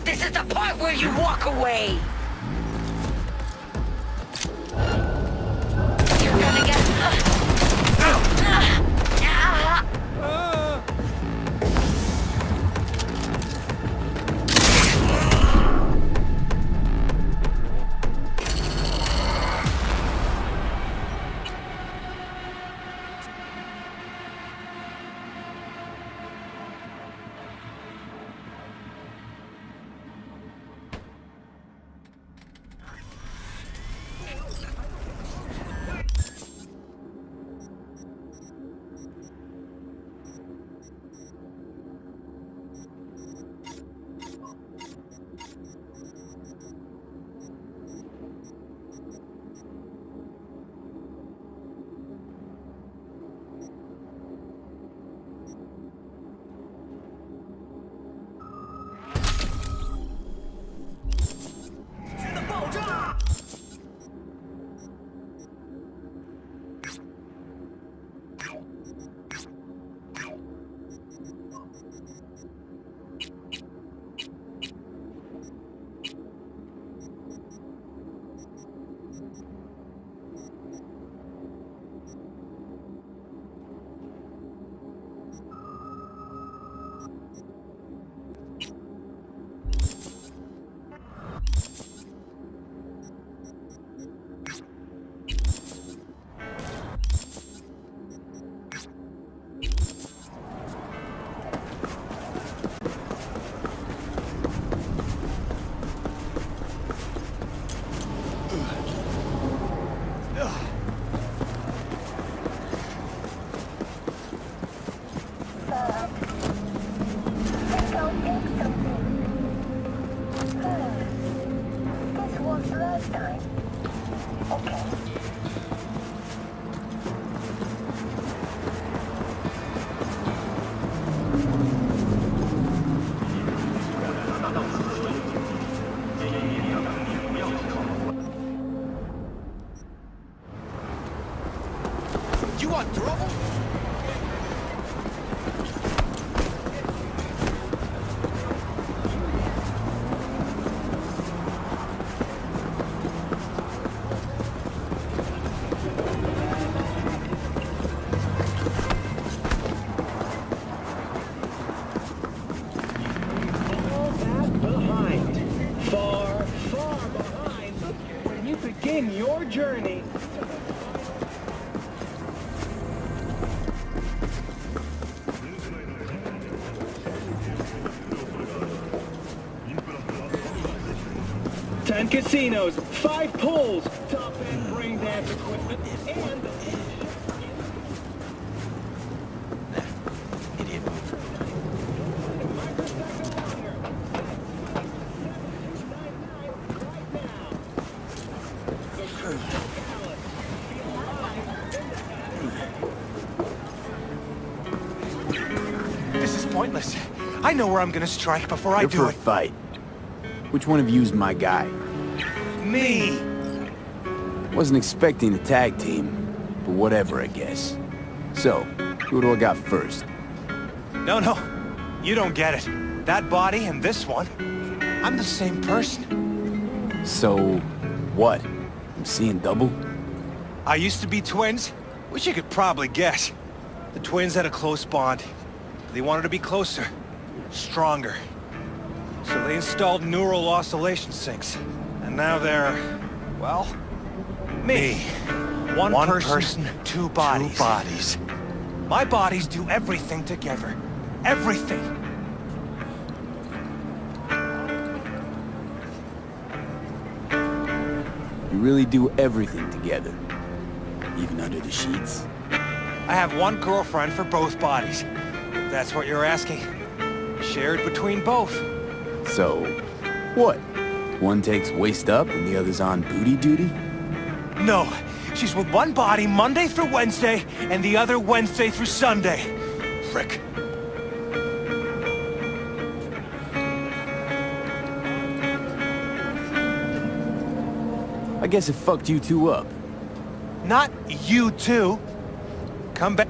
This is the part where you walk away! You're gonna get... You want trouble? Far, far behind. When you begin your journey. Ten casinos, 5 pools, top-end brain dance equipment, and... This is pointless. I know where I'm gonna strike before I You're do for a it. fight. Which one of you's my guy? Me! Wasn't expecting a tag team. but whatever, I guess. So, who do I got first? No, you don't get it. That body and this one, I'm the same person. So, what? I'm seeing double? I used to be twins, which you could probably guess. The twins had a close bond. They wanted to be closer, stronger. So they installed neural oscillation sinks. And now they're, well, me. One person, two bodies. My bodies do everything together. Everything. You really do everything together? Even under the sheets? I have one girlfriend for both bodies. If that's what you're asking. Shared between both. So, what? One takes waist up and the other's on booty duty? No, she's with one body Monday through Wednesday, and the other Wednesday through Sunday. Frick. I guess it fucked you two up. Not you two. Come back.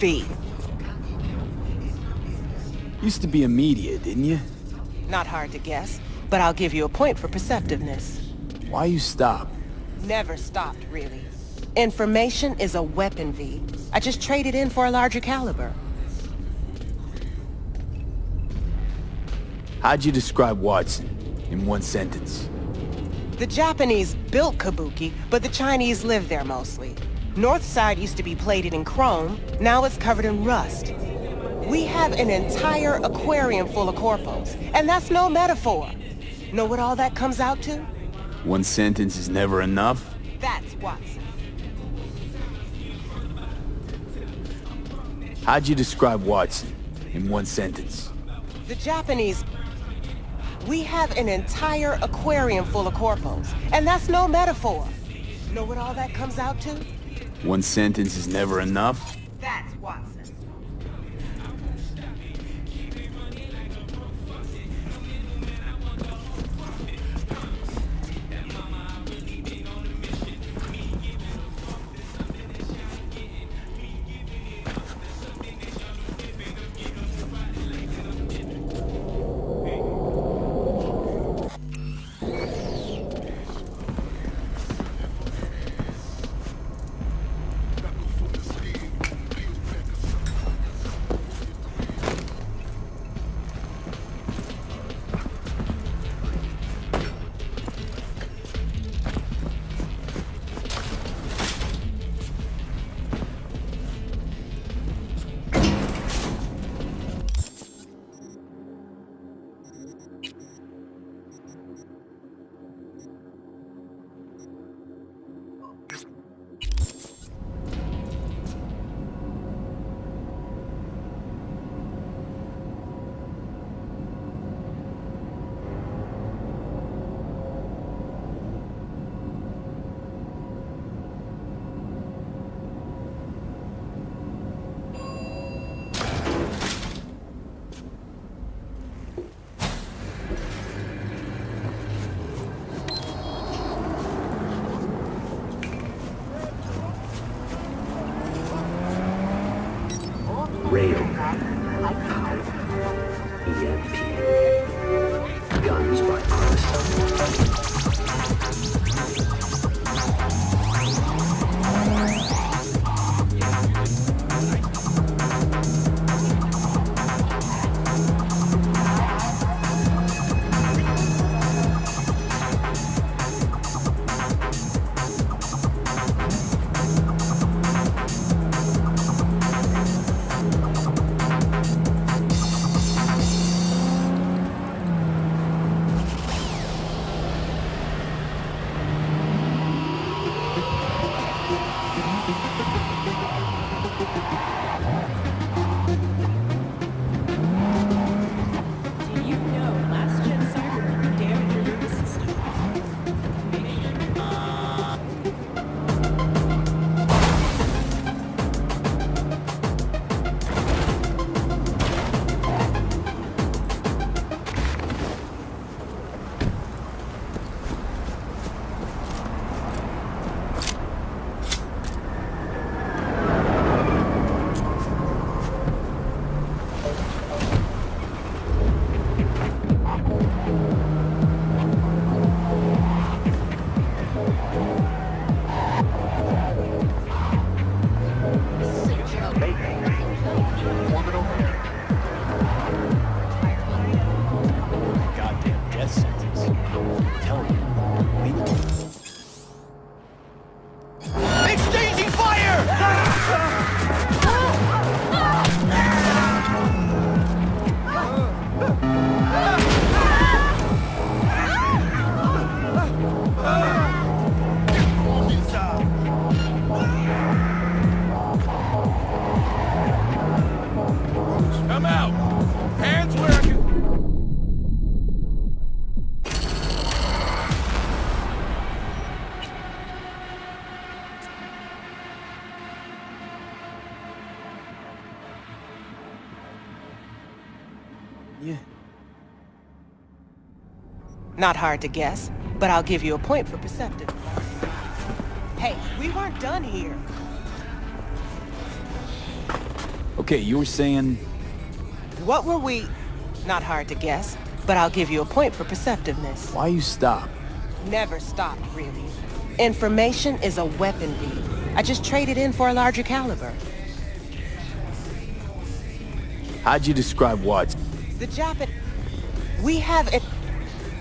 V. Used to be a media, didn't you? Not hard to guess, but I'll give you a point for perceptiveness. Why you stop? Never stopped, really. Information is a weapon, V. I just traded in for a larger caliber. How'd you describe Watson in one sentence? The Japanese built Kabuki, but the Chinese lived there mostly. North side used to be plated in chrome, now it's covered in rust. We have an entire aquarium full of corpos, and that's no metaphor. Know what all that comes out to? One sentence is never enough? That's Watson. How'd you describe Watson in one sentence? The Japanese... We have an entire aquarium full of corpos, and that's no metaphor. Know what all that comes out to? One sentence is never enough? That's Watson. EMP. Guns by artists. Do you know last-gen Cyberpunk damaged your nervous system? Goddamn death sentence. Tell me. Exchanging fire! Come out! Hands where I can... Yeah. Not hard to guess, but I'll give you a point for perceptive. Hey, we weren't done here. Okay, you were saying... What were we... Not hard to guess, but I'll give you a point for perceptiveness. Why you stop? Never stopped, really. Information is a weapon, V. I just traded in for a larger caliber. How'd you describe what? The Japan... We have it...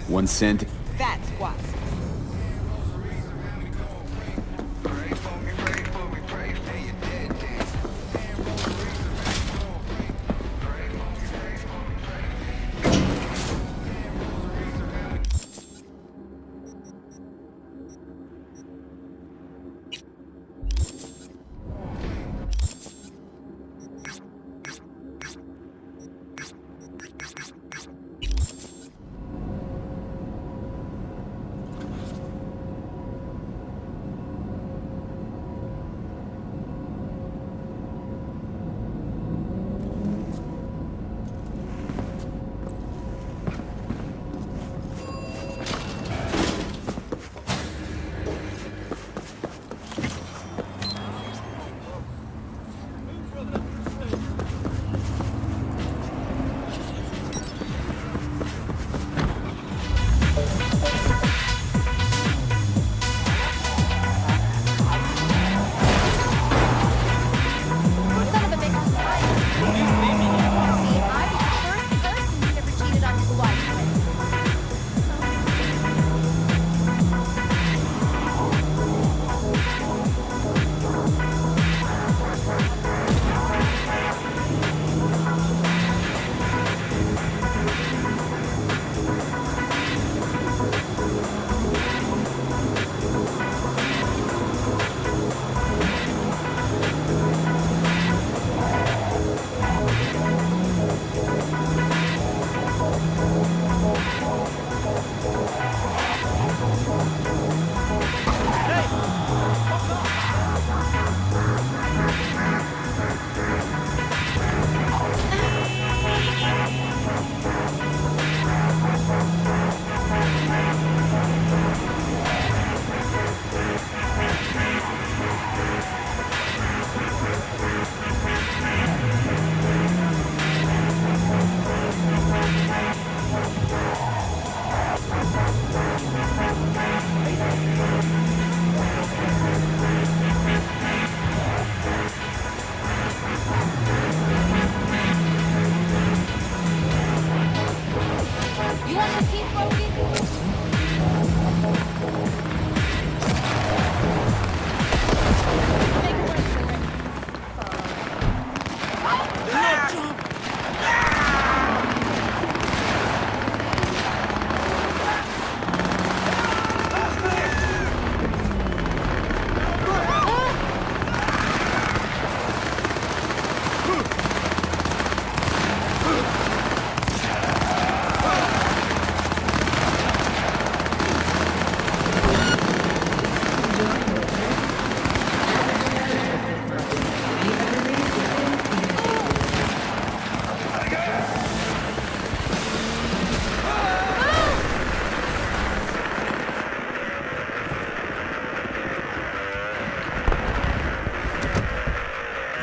1 cent? That's what.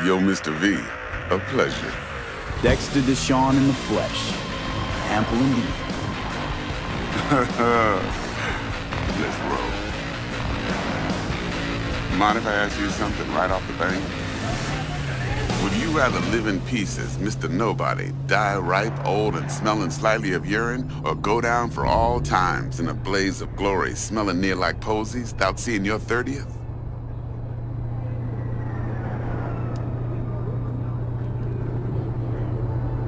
Yo, Mr. V, a pleasure. Dexter Deshawn in the flesh. Ample indeed. Let's roll. Mind if I ask you something right off the bat? Would you rather live in peace as Mr. Nobody, die ripe, old, and smelling slightly of urine, or go down for all times in a blaze of glory, smelling near like posies, without seeing your 30th?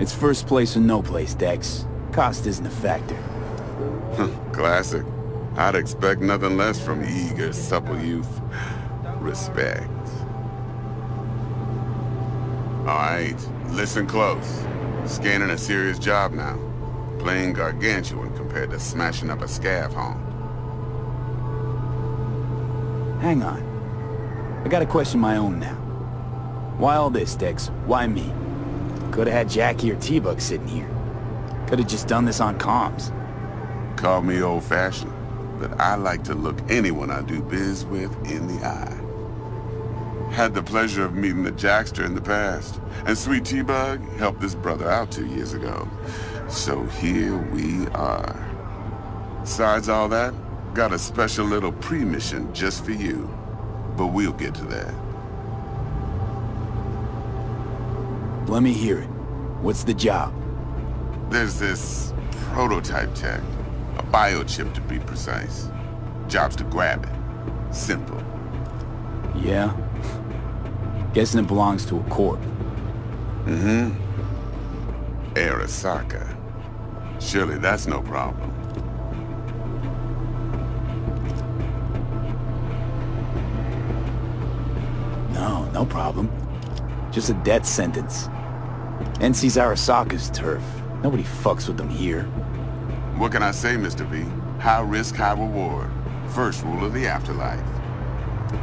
It's first place or no place, Dex. Cost isn't a factor. Classic. I'd expect nothing less from eager, supple youth. Respect. All right, listen close. Scanning a serious job now. Playing gargantuan compared to smashing up a scav home. Hang on. I gotta question my own now. Why all this, Dex? Why me? Could've had Jackie or T-Bug sitting here. Could've just done this on comms. Call me old-fashioned, but I like to look anyone I do biz with in the eye. Had the pleasure of meeting the Jackster in the past, and Sweet T-Bug helped this brother out 2 years ago. So here we are. Besides all that, got a special little pre-mission just for you. But we'll get to that. Let me hear it. What's the job? There's this prototype tech, a biochip to be precise. Job's to grab it. Simple. Yeah? Guessing it belongs to a corp. Mm-hmm. Arasaka. Surely that's no problem. No problem. Just a death sentence. NC's Arasaka's turf. Nobody fucks with them here. What can I say, Mr. V? High risk, high reward. First rule of the afterlife.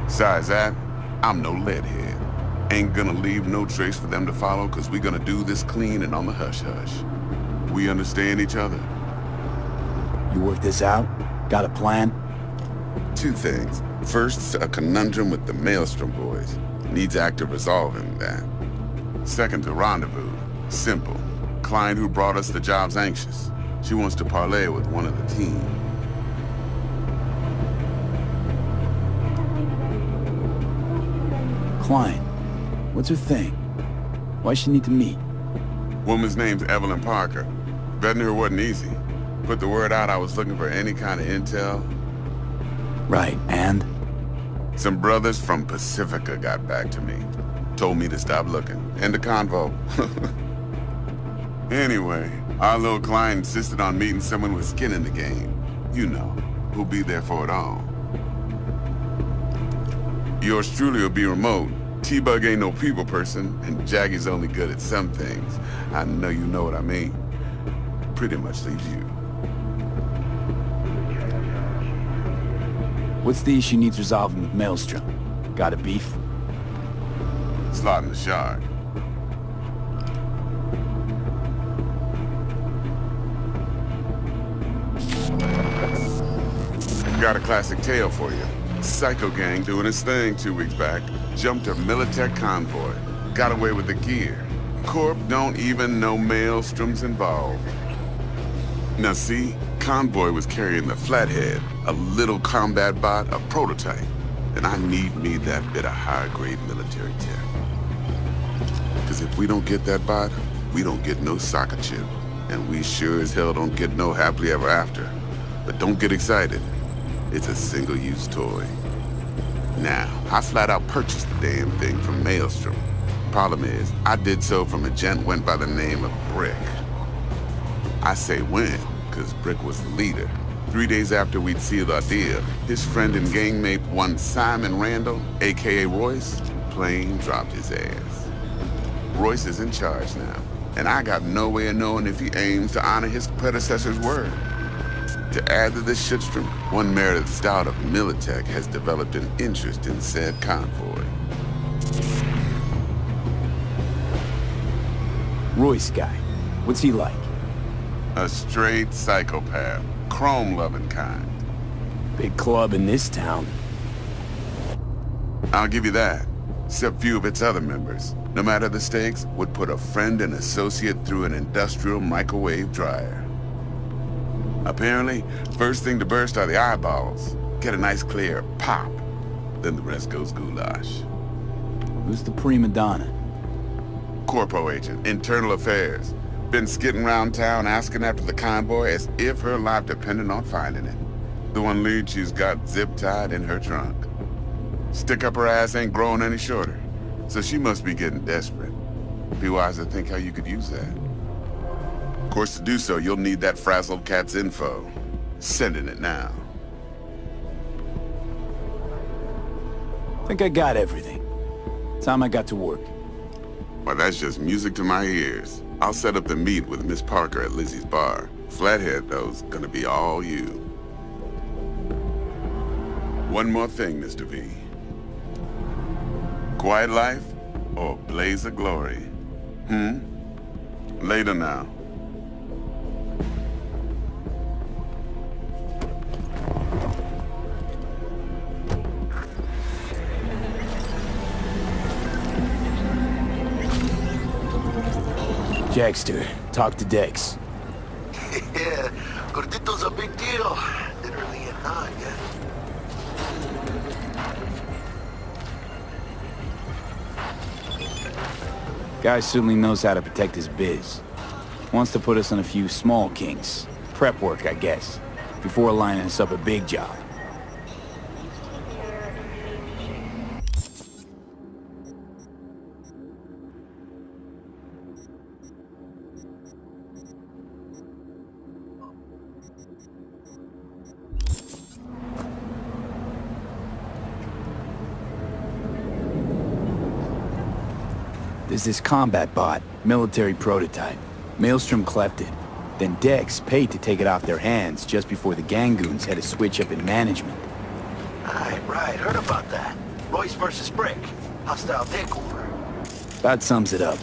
Besides that, I'm no leadhead. Ain't gonna leave no trace for them to follow, cause we gonna do this clean and on the hush-hush. We understand each other. You work this out? Got a plan? Two things. First, a conundrum with the Maelstrom boys. Needs active resolving that. Second, a rendezvous. Simple. Client who brought us the job's anxious. She wants to parlay with one of the team. Client. What's her thing? Why she need to meet? Woman's name's Evelyn Parker. Betting her wasn't easy. Put the word out I was looking for any kind of intel. Right, and? Some brothers from Pacifica got back to me. Told me to stop looking. End of convo. Anyway, our little client insisted on meeting someone with skin in the game. You know, who'll be there for it all. Yours truly will be remote. T-Bug ain't no people person, and Jaggy's only good at some things. I know you know what I mean. Pretty much leaves you. What's the issue needs resolving with Maelstrom? Got a beef? Slot in the shard. Got a classic tale for you. Psycho gang doing his thing 2 weeks back. Jumped a Militech convoy. Got away with the gear. Corp don't even know Maelstrom's involved. Now see, convoy was carrying the Flathead, a little combat bot, a prototype. And I need me that bit of high-grade military tech. Because if we don't get that bot, we don't get no soccer chip. And we sure as hell don't get no happily ever after. But don't get excited. It's a single-use toy. Now, I flat out purchased the damn thing from Maelstrom. Problem is, I did so from a gent went by the name of Brick. I say when, because Brick was the leader. 3 days after we'd sealed our deal, his friend and gangmate, one Simon Randall, a.k.a. Royce, plain dropped his ass. Royce is in charge now, and I got no way of knowing if he aims to honor his predecessor's word. To add to this shitstorm, one Meredith Stout of Militech has developed an interest in said convoy. Royce guy. What's he like? A straight psychopath. Chrome-loving kind. Big club in this town. I'll give you that. except few of its other members, no matter the stakes, would put a friend and associate through an industrial microwave dryer. Apparently, first thing to burst are the eyeballs. Get a nice clear pop. Then the rest goes goulash. Who's the prima donna? Corpo agent, internal affairs. Been skidding around town asking after the convoy as if her life depended on finding it. The one lead she's got zip-tied in her trunk. Stick up her ass ain't growing any shorter, so she must be getting desperate. Be wise to think how you could use that. Of course, to do so, you'll need that frazzled cat's info. Sending it now. Think I got everything. Time I got to work. Well, that's just music to my ears. I'll set up the meet with Miss Parker at Lizzie's bar. Flathead, though's gonna be all you. One more thing, Mr. V. Quiet life or blaze of glory? Later now. Jackster, talk to Dex. Yeah, Gordito's a big deal. Literally and not, yeah. Guy certainly knows how to protect his biz. Wants to put us on a few small kinks. Prep work, I guess. Before lining us up a big job. There's this combat bot, military prototype. Maelstrom cleft it. Then Dex paid to take it off their hands just before the Gangoons had a switch up in management. Right, heard about that. Royce versus Brick. Hostile takeover. That sums it up.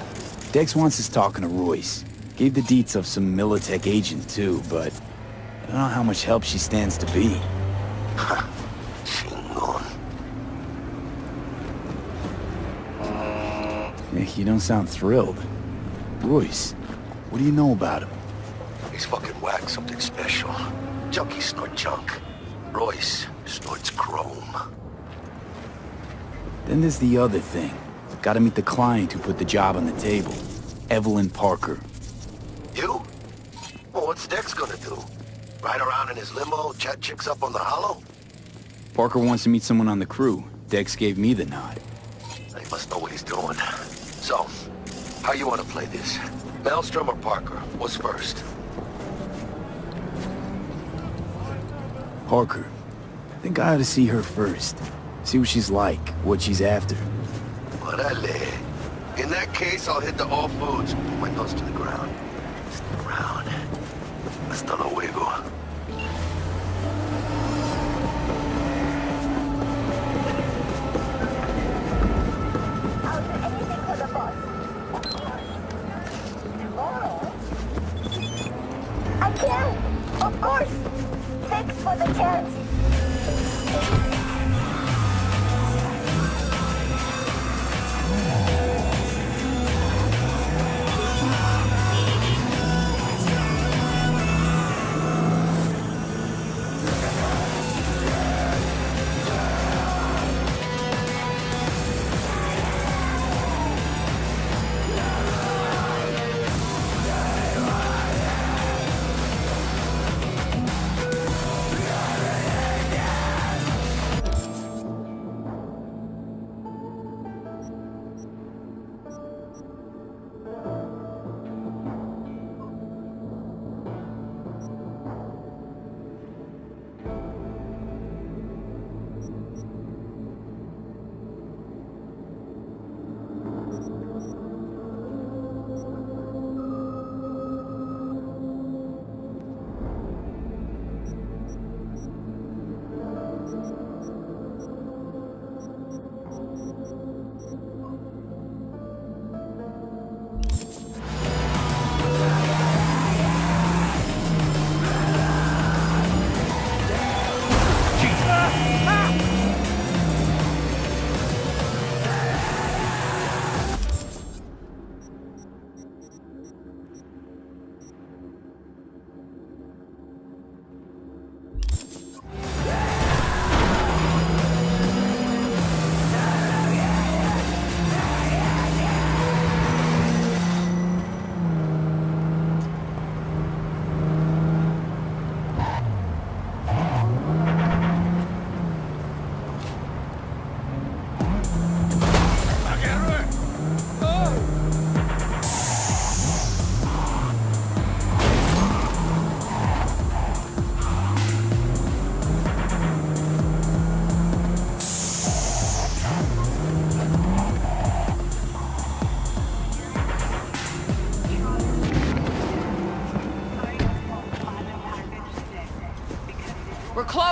Dex wants us talking to Royce. Gave the deets of some Militech agent too, but I don't know how much help she stands to be. You don't sound thrilled. Royce, what do you know about him? He's fucking whack, something special. Junkies snort junk. Royce snorts chrome. Then there's the other thing. Gotta meet the client who put the job on the table. Evelyn Parker. You? Well, what's Dex gonna do? Ride around in his limo, chat chicks up on the hollow? Parker wants to meet someone on the crew. Dex gave me the nod. He must know what he's doing. So, how you want to play this? Maelstrom or Parker? What's first? Parker. I think I ought to see her first. See what she's like, what she's after. Orale. In that case, I'll hit the all foods. Put my nose to the ground. Stick around. Hasta luego. I can, of course. Thanks for the chance.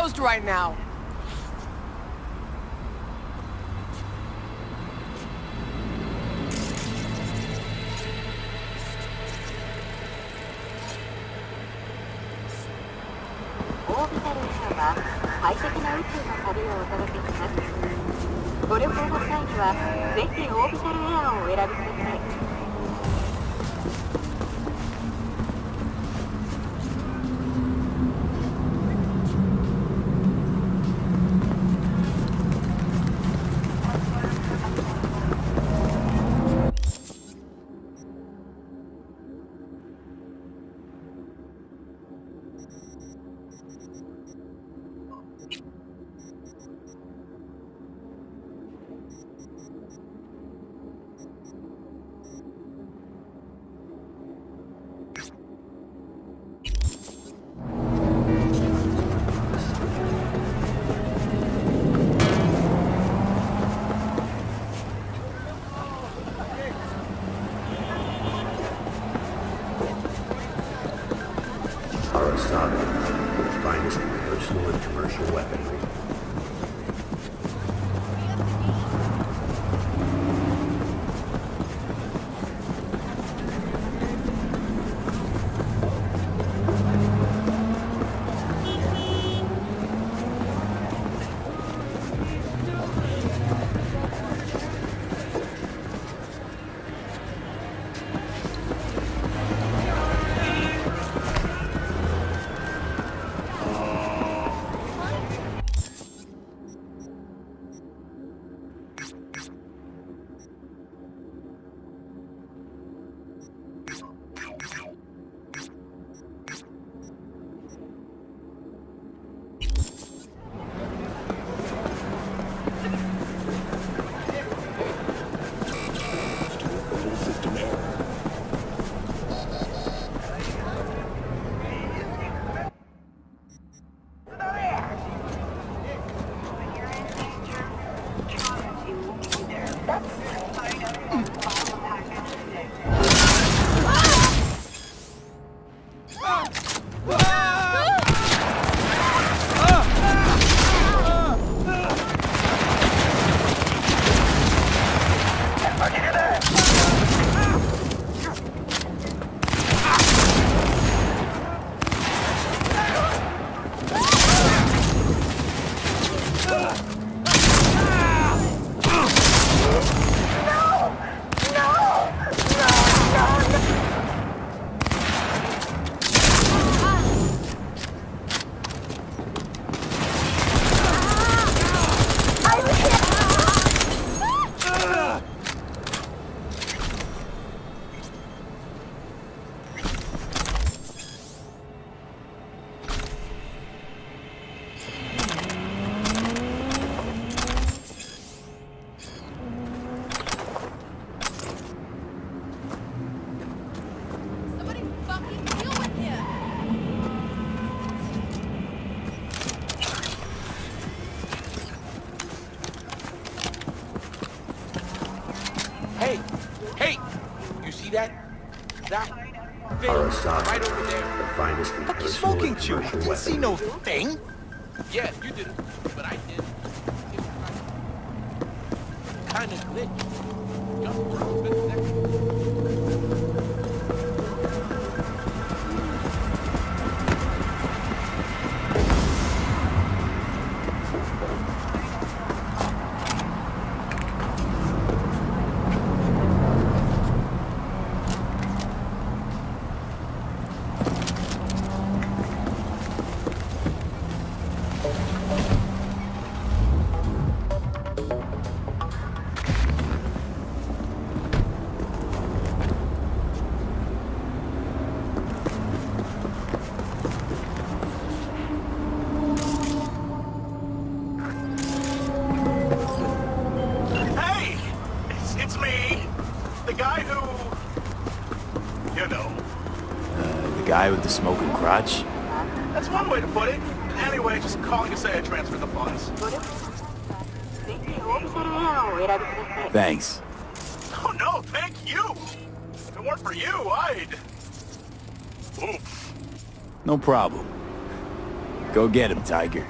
closed right now. Arasaka, the finest in personal and commercial weaponry. Hey! Hey! You see that? That thing Arasaka, right over there? the finest in Fuck you personal smoking and chew? I commercial didn't see no weaponry. thing. Yeah, you didn't, but I did. Kind of glitch. Just for a split second. Hey! It's me. The guy who... You know. The guy with the smoking crotch? That's one way to put it. Anyway, just calling to say I transferred the funds. Thanks. Oh no, thank you! If it weren't for you, I'd... Oof. No problem. Go get him, Tiger.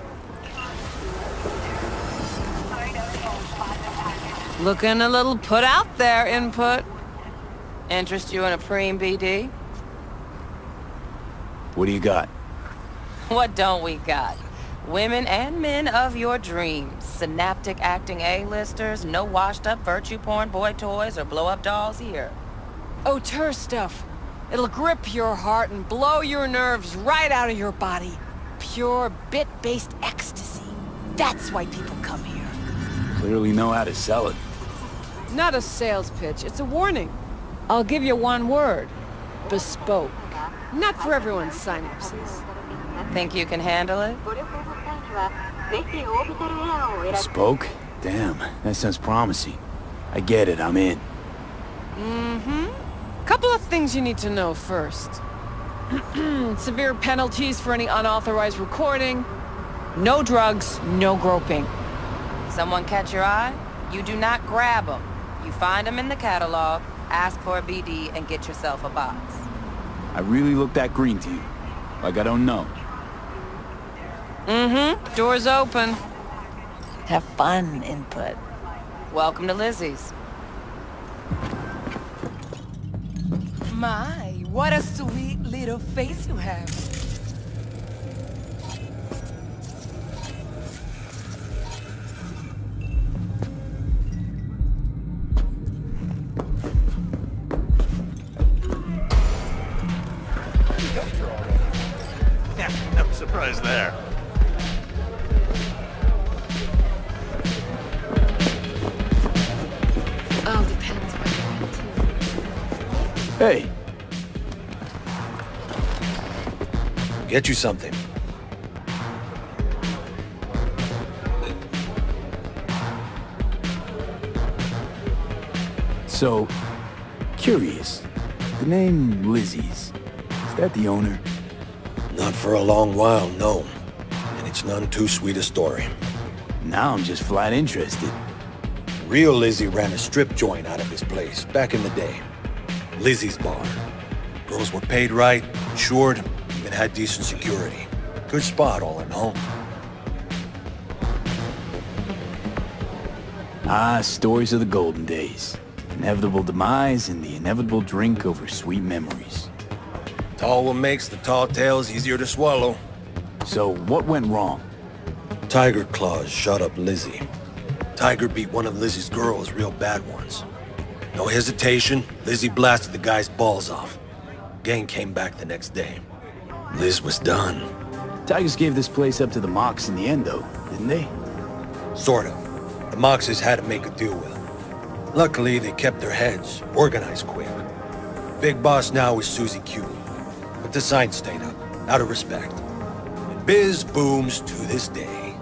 Looking a little put out there, Input. Interest you in a preem, BD? What do you got? What don't we got? Women and men of your dreams. Synaptic acting A-listers, no washed-up virtue porn boy toys or blow-up dolls here. Auteur stuff. It'll grip your heart and blow your nerves right out of your body. Pure bit-based ecstasy. That's why people come here. Clearly know how to sell it. Not a sales pitch, it's a warning. I'll give you one word. Bespoke. Not for everyone's synapses. Think you can handle it? Bespoke? Damn, that sounds promising. I get it, I'm in. Mm-hmm. Couple of things you need to know first. Severe penalties for any unauthorized recording. No drugs, no groping. Someone catch your eye? You do not grab them. You find them in the catalog, ask for a BD, and get yourself a box. I really look that green to you. Like I don't know. Mm-hmm. Door's open. Have fun, Input. Welcome to Lizzie's. My, what a sweet little face you have. Yeah, no surprise there. All depends what you're into. Hey, Get you something. so, curious. The name Lizzie's, is that the owner? Not for a long while, no. And it's none too sweet a story. Now I'm just flat interested. Real Lizzie ran a strip joint out of his place back in the day. Lizzie's Bar. Girls were paid right, insured, even had decent security. Good spot, all in all. Ah, stories of the golden days. Inevitable demise and the inevitable drink over sweet memories. Tall one makes the tall tales easier to swallow. So, what went wrong? Tiger Claws shot up Lizzie. Tiger beat one of Lizzie's girls real bad once. No hesitation, Lizzie blasted the guy's balls off. Gang came back the next day. Liz was done. Tigers gave this place up to the Mox in the end, though, didn't they? Sort of. The Moxes had to make a deal with them. Luckily, they kept their heads, organized quick. Big boss now is Susie Q. But the sign stayed up, out of respect. And biz booms to this day.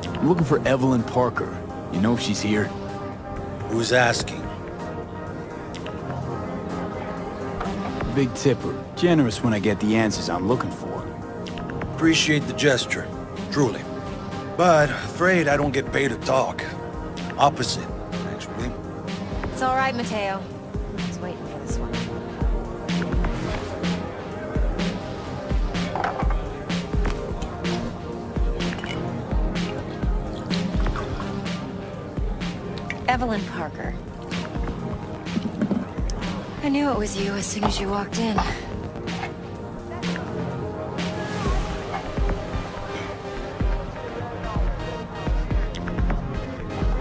I'm looking for Evelyn Parker. You know if she's here? Who's asking? Big tipper. Generous when I get the answers I'm looking for. Appreciate the gesture, truly. But afraid I don't get paid to talk. Opposite, actually. It's all right, Mateo. I was waiting for this one. Evelyn Parker. I knew it was you as soon as you walked in.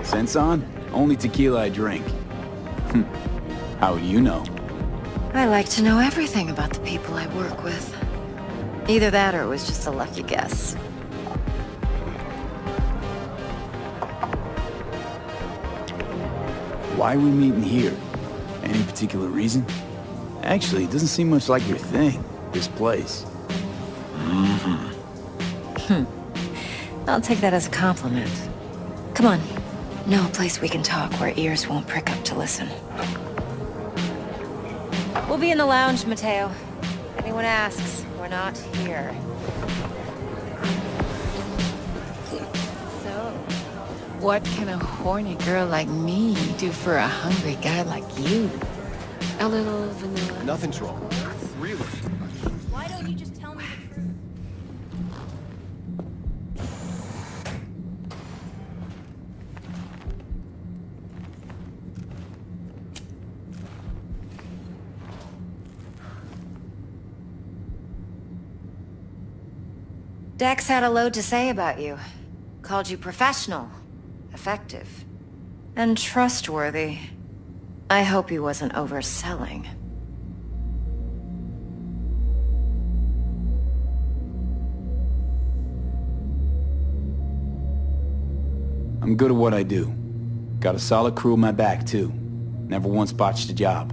Sense on? Only tequila I drink. How do you know? I like to know everything about the people I work with. Either that or it was just a lucky guess. Why are we meeting here? Any particular reason? Actually, it doesn't seem much like your thing, this place. I'll take that as a compliment. Come on. Know a place we can talk where ears won't prick up to listen. We'll be in the lounge, Mateo. Anyone asks, we're not here. So, what can a horny girl like me do for a hungry guy like you? A little vanilla. Nothing's wrong. Really? Why don't you just tell me the truth? Dex had a load to say about you. Called you professional, effective, and trustworthy. I hope he wasn't overselling. I'm good at what I do. Got a solid crew on my back, too. Never once botched a job.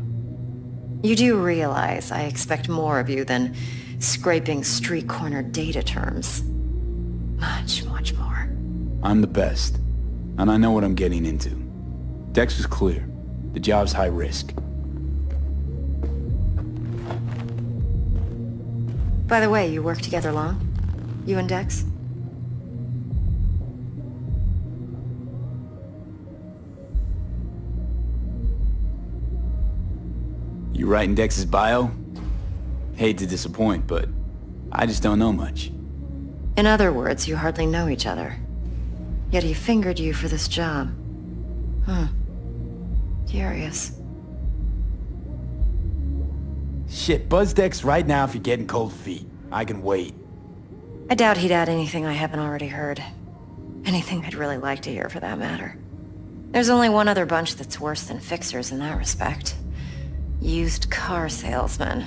You do realize I expect more of you than scraping street corner data terms. Much, much more. I'm the best, and I know what I'm getting into. Dex was clear. The job's high risk. By the way, you work together long? You and Dex? You writing Dex's bio? Hate to disappoint, but I just don't know much. In other words, you hardly know each other. Yet he fingered you for this job. Curious. Shit, buzz Dex right now if you're getting cold feet. I can wait. I doubt he'd add anything I haven't already heard. Anything I'd really like to hear, for that matter. There's only one other bunch that's worse than fixers in that respect. Used car salesman.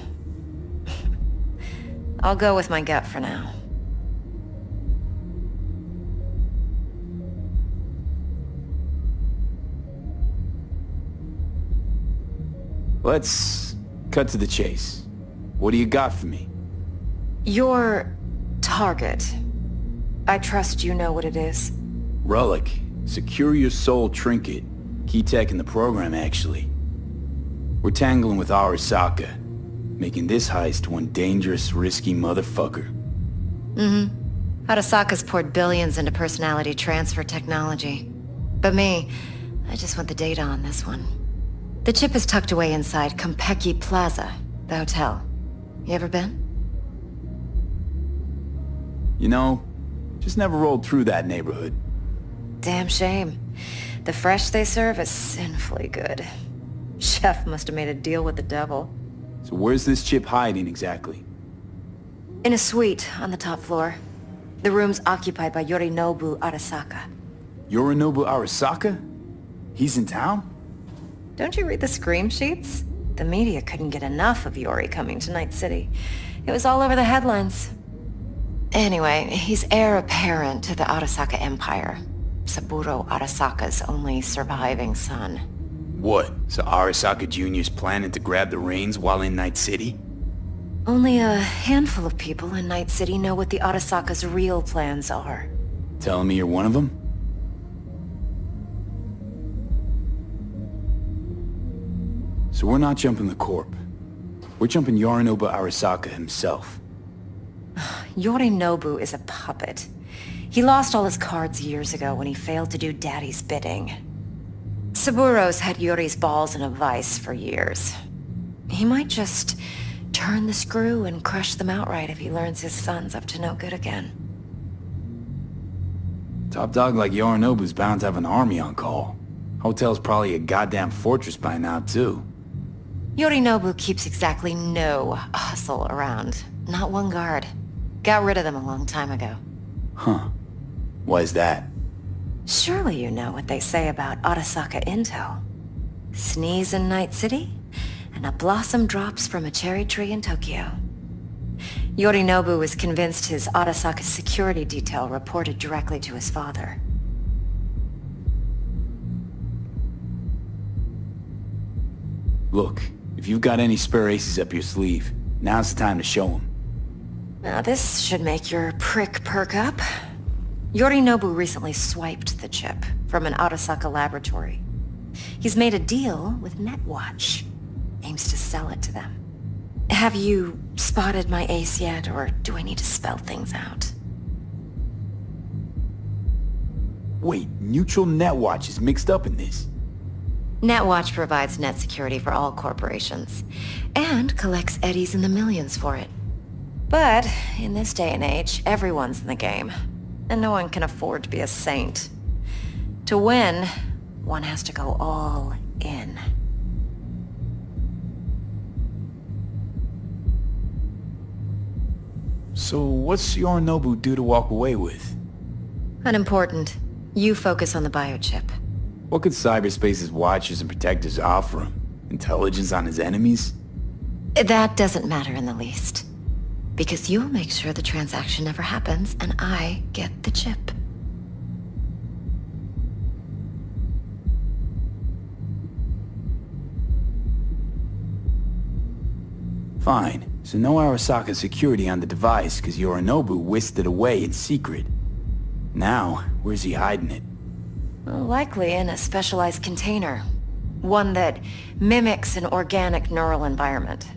I'll go with my gut for now. Let's cut to the chase. What do you got for me? Your target. I trust you know what it is. Relic. Secure your soul trinket. Key tech in the program, actually. We're tangling with Arasaka, making this heist one dangerous, risky motherfucker. Arasaka's poured billions into personality transfer technology. But me, I just want the data on this one. The chip is tucked away inside Kompeki Plaza, the hotel. You ever been? You know, just never rolled through that neighborhood. Damn shame. The fresh they serve is sinfully good. Chef must have made a deal with the devil. So where's this chip hiding exactly? In a suite on the top floor. The room's occupied by Yorinobu Arasaka. Yorinobu Arasaka? He's in town? Don't you read the scream sheets? The media couldn't get enough of Yori coming to Night City. It was all over the headlines. Anyway, he's heir apparent to the Arasaka Empire. Saburo Arasaka's only surviving son. What? So Arasaka Jr.'s planning to grab the reins while in Night City? Only a handful of people in Night City know what the Arasaka's real plans are. Telling me you're one of them? So we're not jumping the Corp. We're jumping Yorinobu Arasaka himself. Yorinobu is a puppet. He lost all his cards years ago when he failed to do Daddy's bidding. Saburo's had Yori's balls in a vice for years. He might just turn the screw and crush them outright if he learns his son's up to no good again. Top dog like Yorinobu's bound to have an army on call. Hotel's probably a goddamn fortress by now, too. Yorinobu keeps exactly no hustle around. Not one guard. Got rid of them a long time ago. Huh. Why is that? Surely you know what they say about Arasaka intel. Sneeze in Night City, and a blossom drops from a cherry tree in Tokyo. Yorinobu was convinced his Arasaka security detail reported directly to his father. Look, if you've got any spare aces up your sleeve, now's the time to show them. Now this should make your prick perk up. Yorinobu recently swiped the chip from an Arasaka laboratory. He's made a deal with Netwatch. Aims to sell it to them. Have you spotted my ace yet, or do I need to spell things out? Wait, Neutral Netwatch is mixed up in this. Netwatch provides net security for all corporations, and collects eddies in the millions for it. But in this day and age, everyone's in the game, and no one can afford to be a saint. To win, one has to go all in. So what's Yorinobu due to walk away with? Unimportant. You focus on the biochip. What could cyberspace's watchers and protectors offer him? Intelligence on his enemies? That doesn't matter in the least. Because you'll make sure the transaction never happens, and I get the chip. Fine. So no Arasaka security on the device because Yorinobu whisked it away in secret. Now, where's he hiding it? Well, likely in a specialized container. One that mimics an organic neural environment.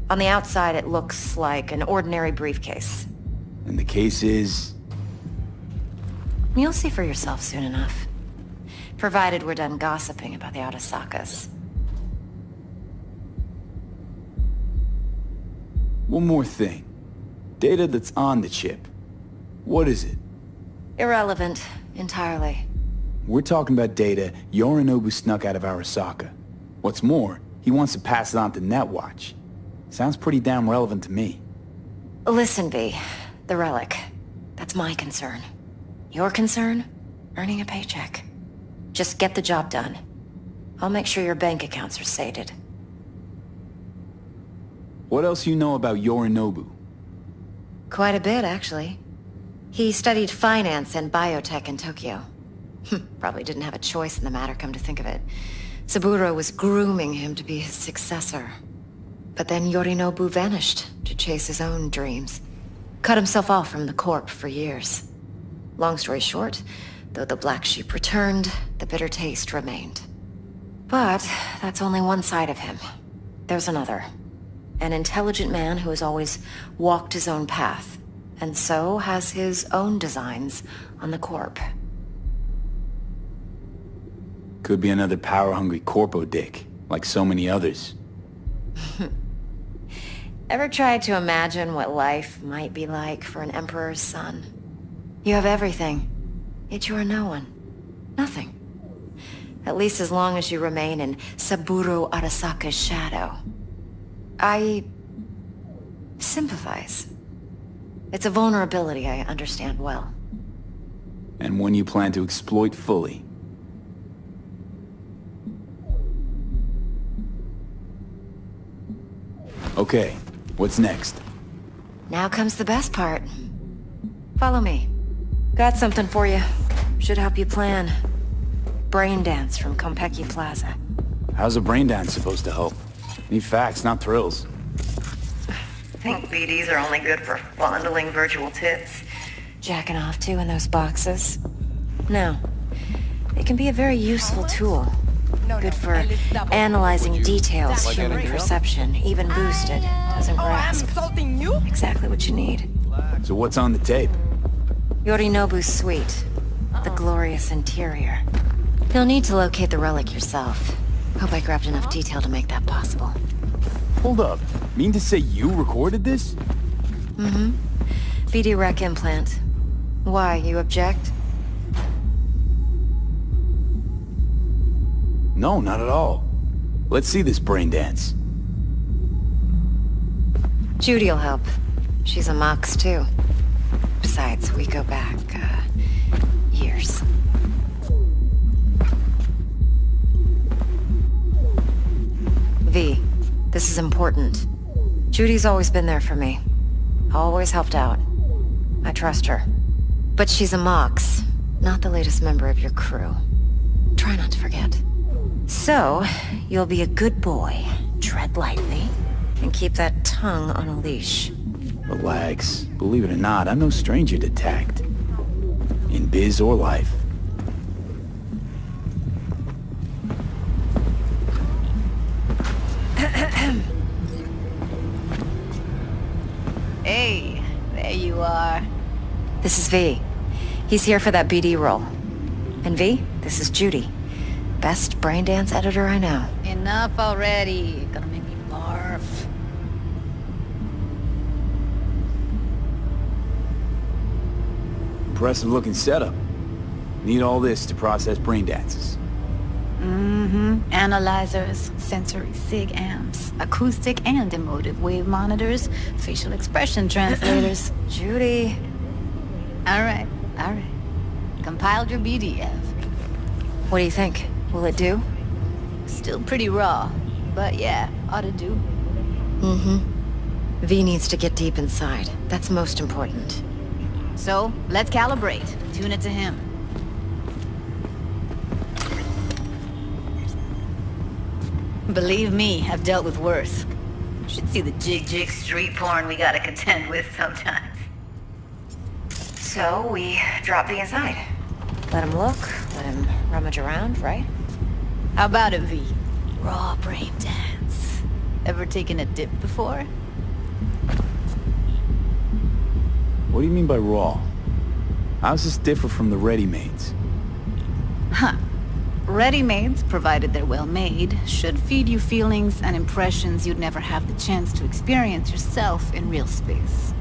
On the outside, it looks like an ordinary briefcase. And the case is... You'll see for yourself soon enough. Provided we're done gossiping about the Arasakas. One more thing. Data that's on the chip. What is it? Irrelevant, entirely. We're talking about data Yorinobu snuck out of Arasaka. What's more, he wants to pass it on to Netwatch. Sounds pretty damn relevant to me. Listen, V. The relic. That's my concern. Your concern? Earning a paycheck. Just get the job done. I'll make sure your bank accounts are sated. What else you know about Yorinobu? Quite a bit, actually. He studied finance and biotech in Tokyo. Probably didn't have a choice in the matter, come to think of it. Saburo was grooming him to be his successor. But then Yorinobu vanished to chase his own dreams. Cut himself off from the Corp for years. Long story short, though the black sheep returned, the bitter taste remained. But that's only one side of him. There's another. An intelligent man who has always walked his own path, and so has his own designs on the Corp. Could be another power-hungry corpo dick, like so many others. Ever tried to imagine what life might be like for an emperor's son? You have everything, yet you are no one. Nothing. At least as long as you remain in Saburo Arasaka's shadow. I sympathize. It's a vulnerability I understand well. And one you plan to exploit fully. Okay, what's next? Now comes the best part. Follow me. Got something for you. Should help you plan. Brain dance from Konpeki Plaza. How's a brain dance supposed to help? Need facts, not thrills. Think BDs are only good for fondling virtual tits? Jacking off to in those boxes? No. They can be a very useful tool. Good for analyzing details human perception, even boosted, doesn't grasp. Exactly what you need. So what's on the tape? Yorinobu's suite. The glorious interior. You'll need to locate the relic yourself. Hope I grabbed enough detail to make that possible. Hold up. Mean to say you recorded this? Mm-hmm. BD rec implant. Why, you object? No, not at all. Let's see this brain dance. Judy'll help. She's a Mox, too. Besides, we go back, years. V, this is important. Judy's always been there for me. Always helped out. I trust her. But she's a Mox, not the latest member of your crew. Try not to forget. So, you'll be a good boy, tread lightly, and keep that tongue on a leash. Relax. Believe it or not, I'm no stranger to tact. In biz or life. Hey, there you are. This is V. He's here for that BD role. And V, this is Judy. Best brain dance editor I know. Enough already. Gonna make me barf. Impressive looking setup. Need all this to process brain dances. Analyzers, sensory SIG amps, acoustic and emotive wave monitors, facial expression translators. Judy. All right. Compiled your BDF. What do you think? Will it do? Still pretty raw, but yeah, ought to do. V needs to get deep inside. That's most important. So, let's calibrate. Tune it to him. Believe me, I've dealt with worse. Should see the jig street porn we gotta contend with sometimes. So, we drop V inside. Let him look, let him rummage around, right? How about it, V? Raw brain dance. Ever taken a dip before? What do you mean by raw? How's this differ from the ready-mades? Huh. Ready-mades, provided they're well-made, should feed you feelings and impressions you'd never have the chance to experience yourself in real space.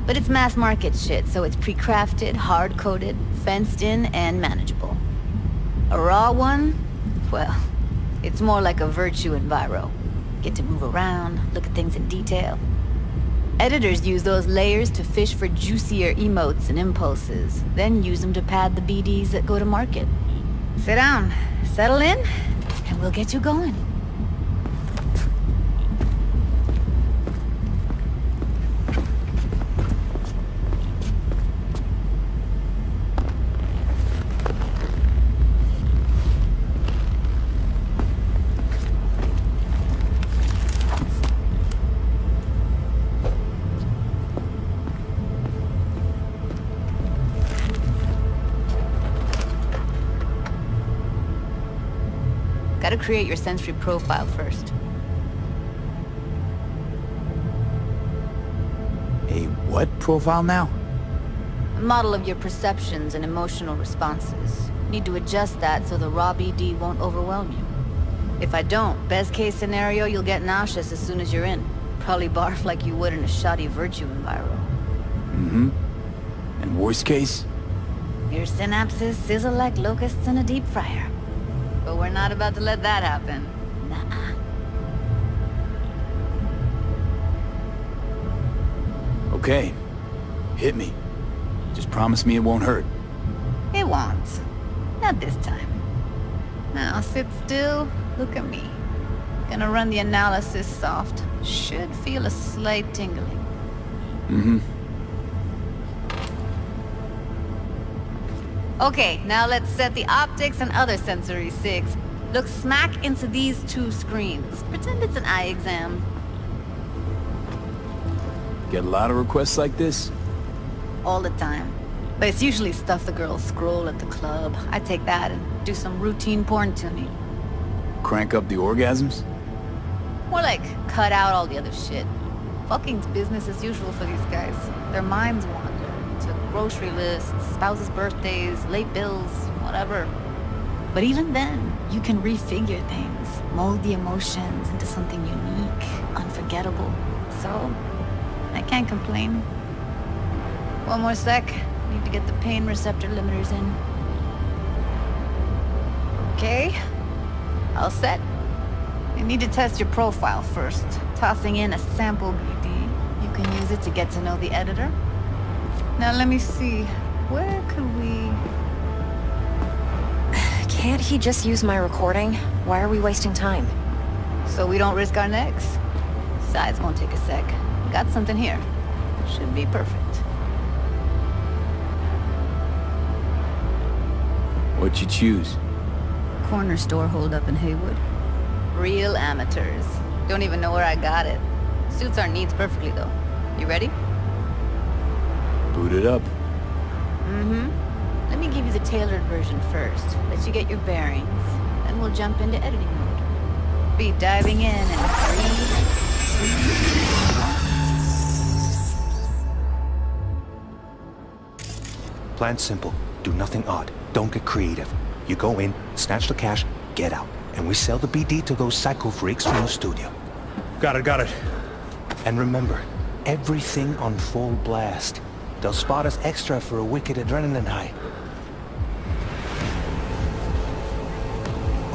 But it's mass-market shit, so it's pre-crafted, hard-coded, fenced-in, and manageable. A raw one? Well, it's more like a virtue enviro. Get to move around, look at things in detail. Editors use those layers to fish for juicier emotes and impulses, then use them to pad the BDs that go to market. Sit down, settle in, and we'll get you going. Gotta create your sensory profile first. A what profile now? A model of your perceptions and emotional responses. Need to adjust that so the raw BD won't overwhelm you. If I don't, best case scenario, you'll get nauseous as soon as you're in. Probably barf like you would in a shoddy virtue enviro. And worst case? Your synapses sizzle like locusts in a deep fryer. But we're not about to let that happen. Nuh-uh. Okay. Hit me. Just promise me it won't hurt. It won't. Not this time. Now sit still, look at me. Gonna run the analysis soft. Should feel a slight tingling. Okay, now let's set the optics and other sensory SIGs. Look smack into these two screens. Pretend it's an eye exam. Get a lot of requests like this? All the time. But it's usually stuff the girls scroll at the club. I take that and do some routine porn tuning. Crank up the orgasms? More like cut out all the other shit. Fucking's business as usual for these guys. Their minds wander to grocery lists, spouses' birthdays, late bills, whatever. But even then, you can refigure things, mold the emotions into something unique, unforgettable. So, I can't complain. One more sec. Need to get the pain receptor limiters in. Okay. All set. You need to test your profile first. Tossing in a sample BD. You can use it to get to know the editor. Now let me see. Where could we... Can't he just use my recording? Why are we wasting time? So we don't risk our necks. Besides, won't take a sec. Got something here. Should be perfect. What'd you choose? Corner store holdup in Haywood. Real amateurs. Don't even know where I got it. Suits our needs perfectly, though. You ready? Boot it up. Let me give you the tailored version first. Let you get your bearings. Then we'll jump into editing mode. Be diving in 3, 2... Plan simple. Do nothing odd. Don't get creative. You go in, snatch the cash, get out. And we sell the BD to those psycho freaks from the studio. Got it. And remember, everything on full blast. They'll spot us extra for a wicked adrenaline high.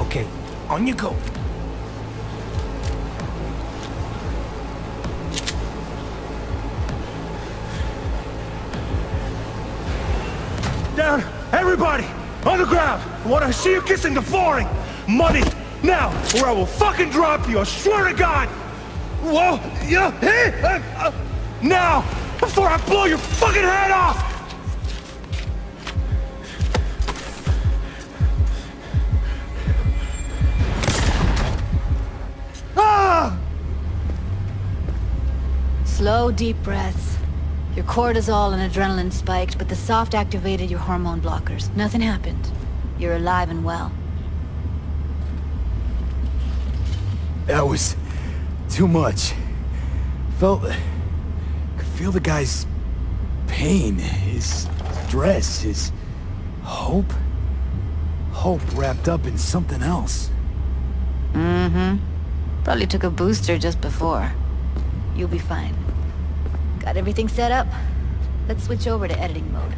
Okay, On you go. Down! Everybody! On the ground! I want to see you kissing the flooring! Money! Now! Or I will fucking drop you! I swear to God! Whoa! Yeah! Hey! Now! Before I blow your fucking head off! Ah! Slow, deep breaths. Your cortisol and adrenaline spiked, but the soft activated your hormone blockers. Nothing happened. You're alive and well. That was too much. Could feel the guy's pain, his stress, his hope. Hope wrapped up in something else. Mm-hmm. Probably took a booster just before. You'll be fine. Got everything set up? Let's switch over to editing mode.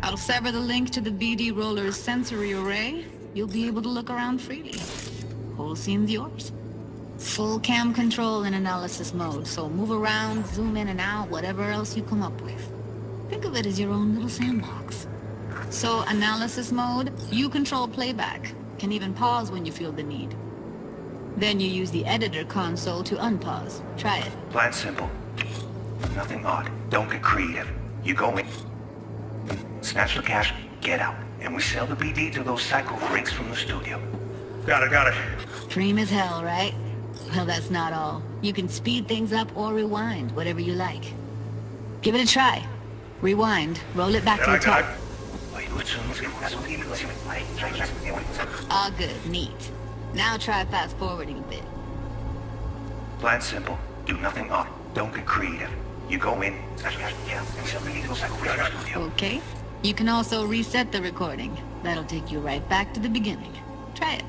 I'll sever the link to the BD Roller's sensory array. You'll be able to look around freely. Whole scene's yours. Full cam control in analysis mode, so move around, zoom in and out, whatever else you come up with. Think of it as your own little sandbox. So, analysis mode, you control playback. Can even pause when you feel the need. Then you use the editor console to unpause. Try it. Plan simple. Nothing odd. Don't get creative. You go in, snatch the cash, get out. And we sell the BD to those psycho freaks from the studio. Got it. Dream as hell, right? Well, that's not all. You can speed things up or rewind, whatever you like. Give it a try. Rewind. Roll it back to the top. All good. Neat. Now try fast forwarding a bit. Plan simple. Do nothing odd. Don't get creative. You go in, snatch the cash, get out. And sell the BD to those psycho freaks from the studio. Okay. You can also reset the recording. That'll take you right back to the beginning. Try it.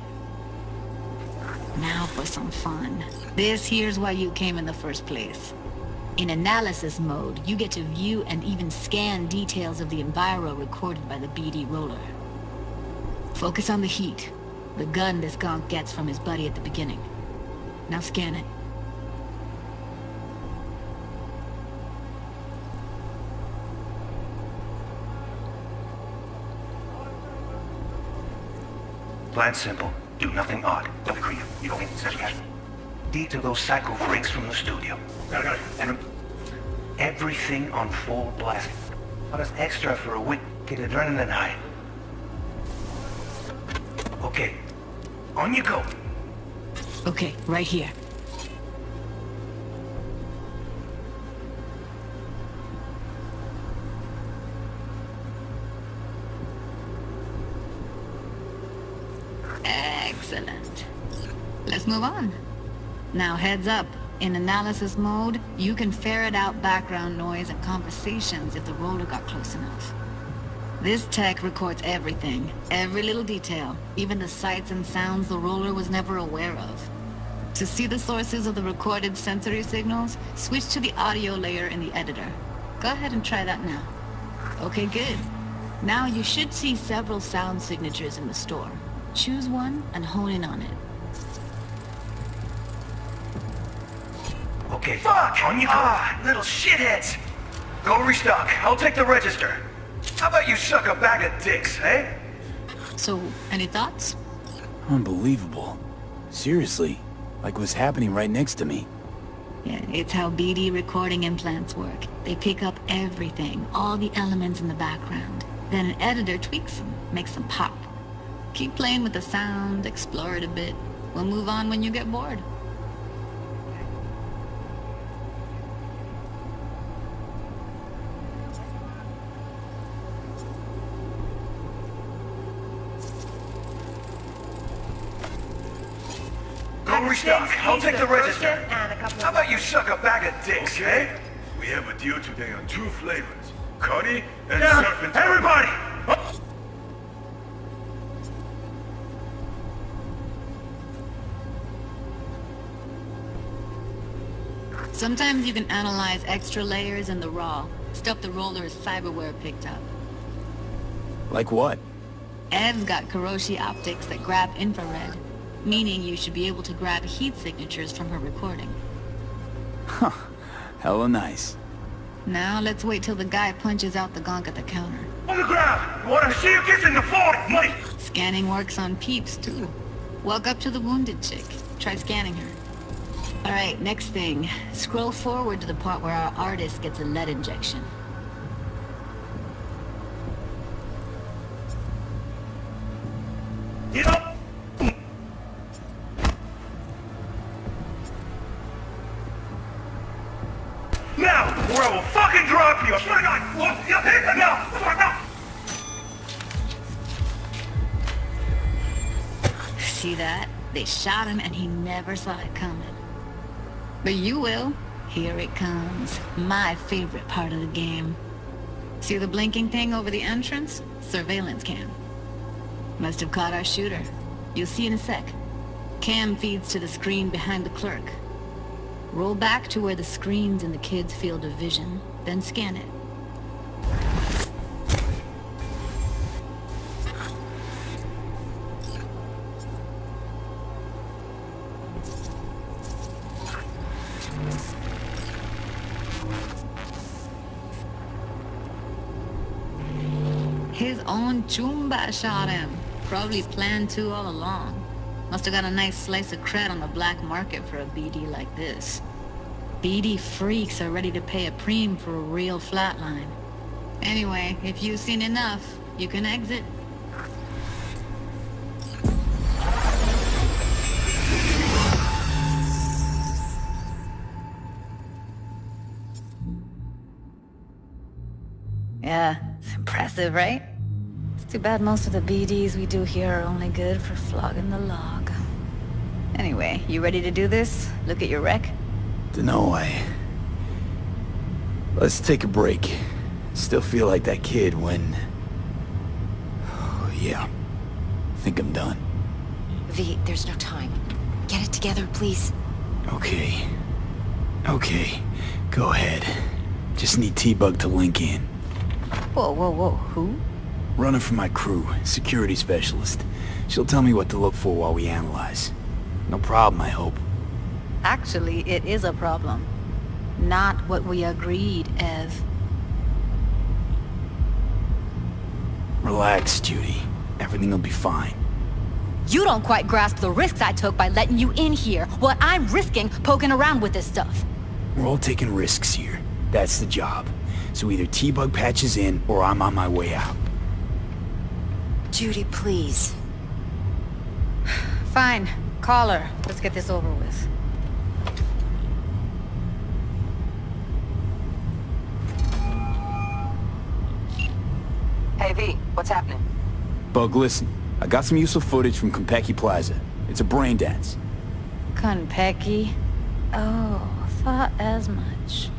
Now for some fun. This here's why you came in the first place. In analysis mode, you get to view and even scan details of the enviro recorded by the BD Roller. Focus on the heat, the gun this gonk gets from his buddy at the beginning. Now scan it. Plan simple. Do nothing odd. Don't be creative. You go in, snatch the cash. D to those psycho freaks from the studio. Got it. And everything on full blast. What is extra for a wicked adrenaline high? Okay. On you go. Okay, right here. Excellent. Let's move on. Now heads up. In analysis mode, you can ferret out background noise and conversations if the roller got close enough. This tech records everything, every little detail, even the sights and sounds the roller was never aware of. To see the sources of the recorded sensory signals, switch to the audio layer in the editor. Go ahead and try that now. Okay, good. Now you should see several sound signatures in the store. Choose one and hone in on it. Okay. Fuck! On you go. Little shitheads! Go restock. I'll take the register. How about you suck a bag of dicks, eh? So, any thoughts? Unbelievable. Seriously, like what's happening right next to me. Yeah, it's how BD recording implants work. They pick up everything, all the elements in the background. Then an editor tweaks them, makes them pop. Keep playing with the sound, explore it a bit. We'll move on when you get bored. Go restock. I'll take the register. How about you suck a bag of dicks, eh? We have a deal today on 2 flavors. Cuddy and Down! Serpent. Everybody! Sometimes you can analyze extra layers in the raw. Stuff the roller's cyberware picked up. Like what? Ev's got Kiroshi optics that grab infrared, meaning you should be able to grab heat signatures from her recording. Huh. Hella nice. Now let's wait till the guy punches out the gonk at the counter. On the ground! Want to see you kissing the floor, money! Scanning works on peeps, too. Walk up to the wounded chick. Try scanning her. Alright, next thing. Scroll forward to the part where our artist gets a lead injection. Get up! Now, or I will fucking drop you! Swear to God! What? Now! Now! See that? They shot him and he never saw it coming. But you will. Here it comes. My favorite part of the game. See the blinking thing over the entrance? Surveillance cam. Must have caught our shooter. You'll see in a sec. Cam feeds to the screen behind the clerk. Roll back to where the screen's in the kid's field of vision, then scan it. His own Chumba shot him. Probably planned to all along. Must have got a nice slice of cred on the black market for a BD like this. BD freaks are ready to pay a preem for a real flatline. Anyway, if you've seen enough, you can exit. Yeah, it's impressive, right? It's too bad most of the BDs we do here are only good for flogging the log. Anyway, you ready to do this? Look at your rec? Dunno, Let's take a break. Still feel like that kid when... Oh, yeah. Think I'm done. V, there's no time. Get it together, please. Okay. Okay. Go ahead. Just need T-Bug to link in. Whoa, whoa, whoa, who? Running for my crew, security specialist. She'll tell me what to look for while we analyze. No problem, I hope. Actually, it is a problem. Not what we agreed, Ev. Relax, Judy. Everything will be fine. You don't quite grasp the risks I took by letting you in here. What I'm risking poking around with this stuff. We're all taking risks here. That's the job. So either T-Bug patches in, or I'm on my way out. Judy, please. Fine. Call her. Let's get this over with. Hey, V, what's happening? Bug, listen. I got some useful footage from Konpeki Plaza. It's a brain dance. Konpeki? Oh, thought as much.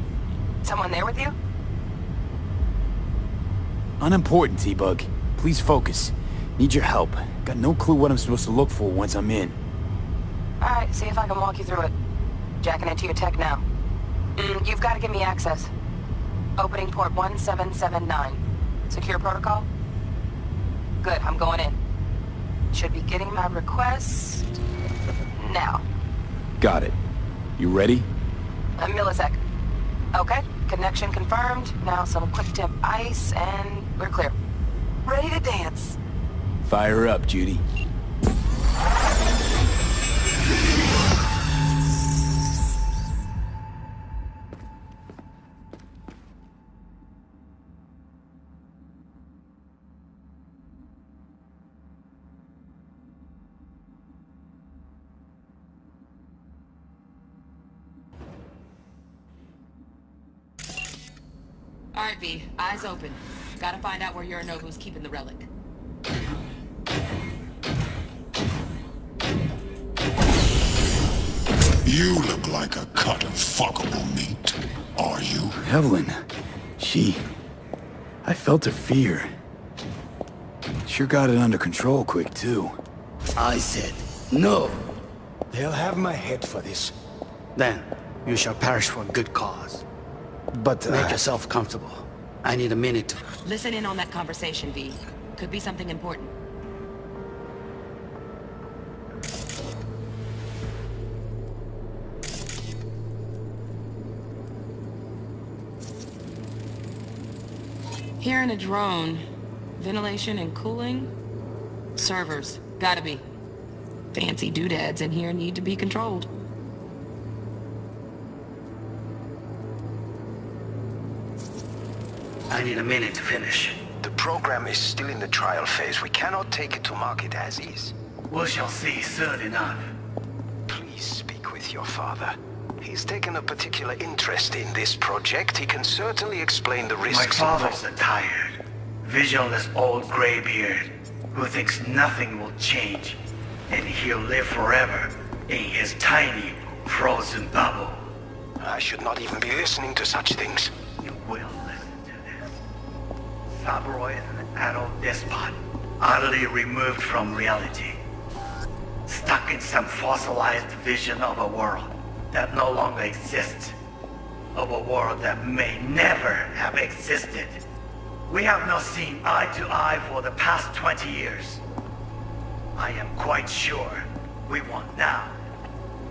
Someone there with you? Unimportant, T-Bug. Please focus. Need your help. Got no clue what I'm supposed to look for once I'm in. Alright, see if I can walk you through it. Jacking into your tech now. You've got to give me access. Opening port 1779. Secure protocol? Good, I'm going in. Should be getting my request... now. Got it. You ready? A millisec. Okay, connection confirmed. Now some quick tip ice and we're clear. Ready to dance. Fire up, Judy. Alright, V. Eyes open. Gotta find out where Yorinobu's keeping the relic. You look like a cut of fuckable meat. Are you? Evelyn. I felt her fear. Sure got it under control quick, too. I said, no. They'll have my head for this. Dan, You shall perish for a good cause. But, Make yourself comfortable. I need a minute to... Listen in on that conversation, V. Could be something important. Here in a drone, ventilation and cooling? Servers, gotta be. Fancy doodads in here need to be controlled. I need a minute to finish. the program is still in the trial phase. We cannot take it to market as is. We shall see soon enough. Please speak with your father. He's taken a particular interest in this project. He can certainly explain the risks My father's a tired, visionless old graybeard who thinks nothing will change, and he'll live forever in his tiny, frozen bubble. I should not even be listening to such things. You will listen to this. Saburo is an adult despot, utterly removed from reality. Stuck in some fossilized vision of a world that no longer exists. Of a world that may never have existed. We have not seen eye to eye for the past 20 years. I am quite sure we won't now.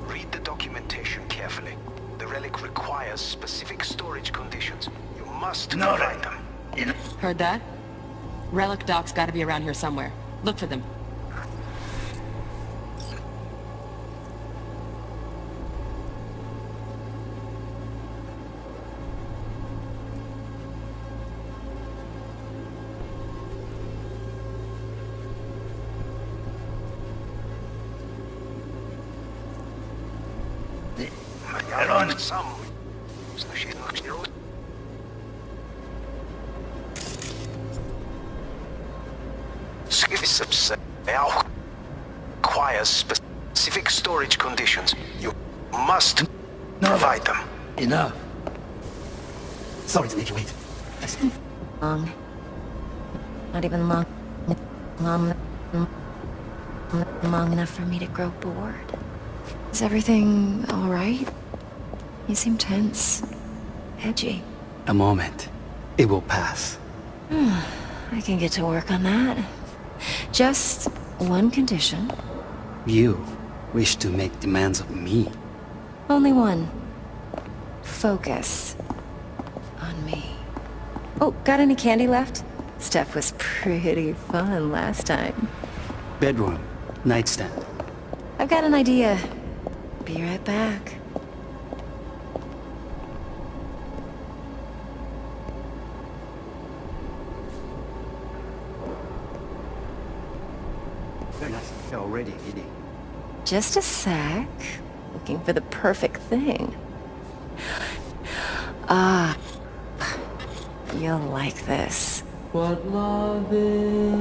Read the documentation carefully. The relic requires specific storage conditions. You must provide them. Heard that? Relic docs gotta be around here somewhere. Look for them. Some. Requires specific storage conditions. You must provide them. Enough. Sorry to make you wait. Long. Not even long enough for me to grow bored. Is everything all right? You seem tense. Edgy. A moment. It will pass. I can get to work on that. Just one condition. You wish to make demands of me. Only one. Focus on me. Oh, got any candy left? Stuff was pretty fun last time. Bedroom. Nightstand. I've got an idea. Be right back. Very nice. You're already eating. Just a sec. Looking for the perfect thing. Ah. You'll like this. What love is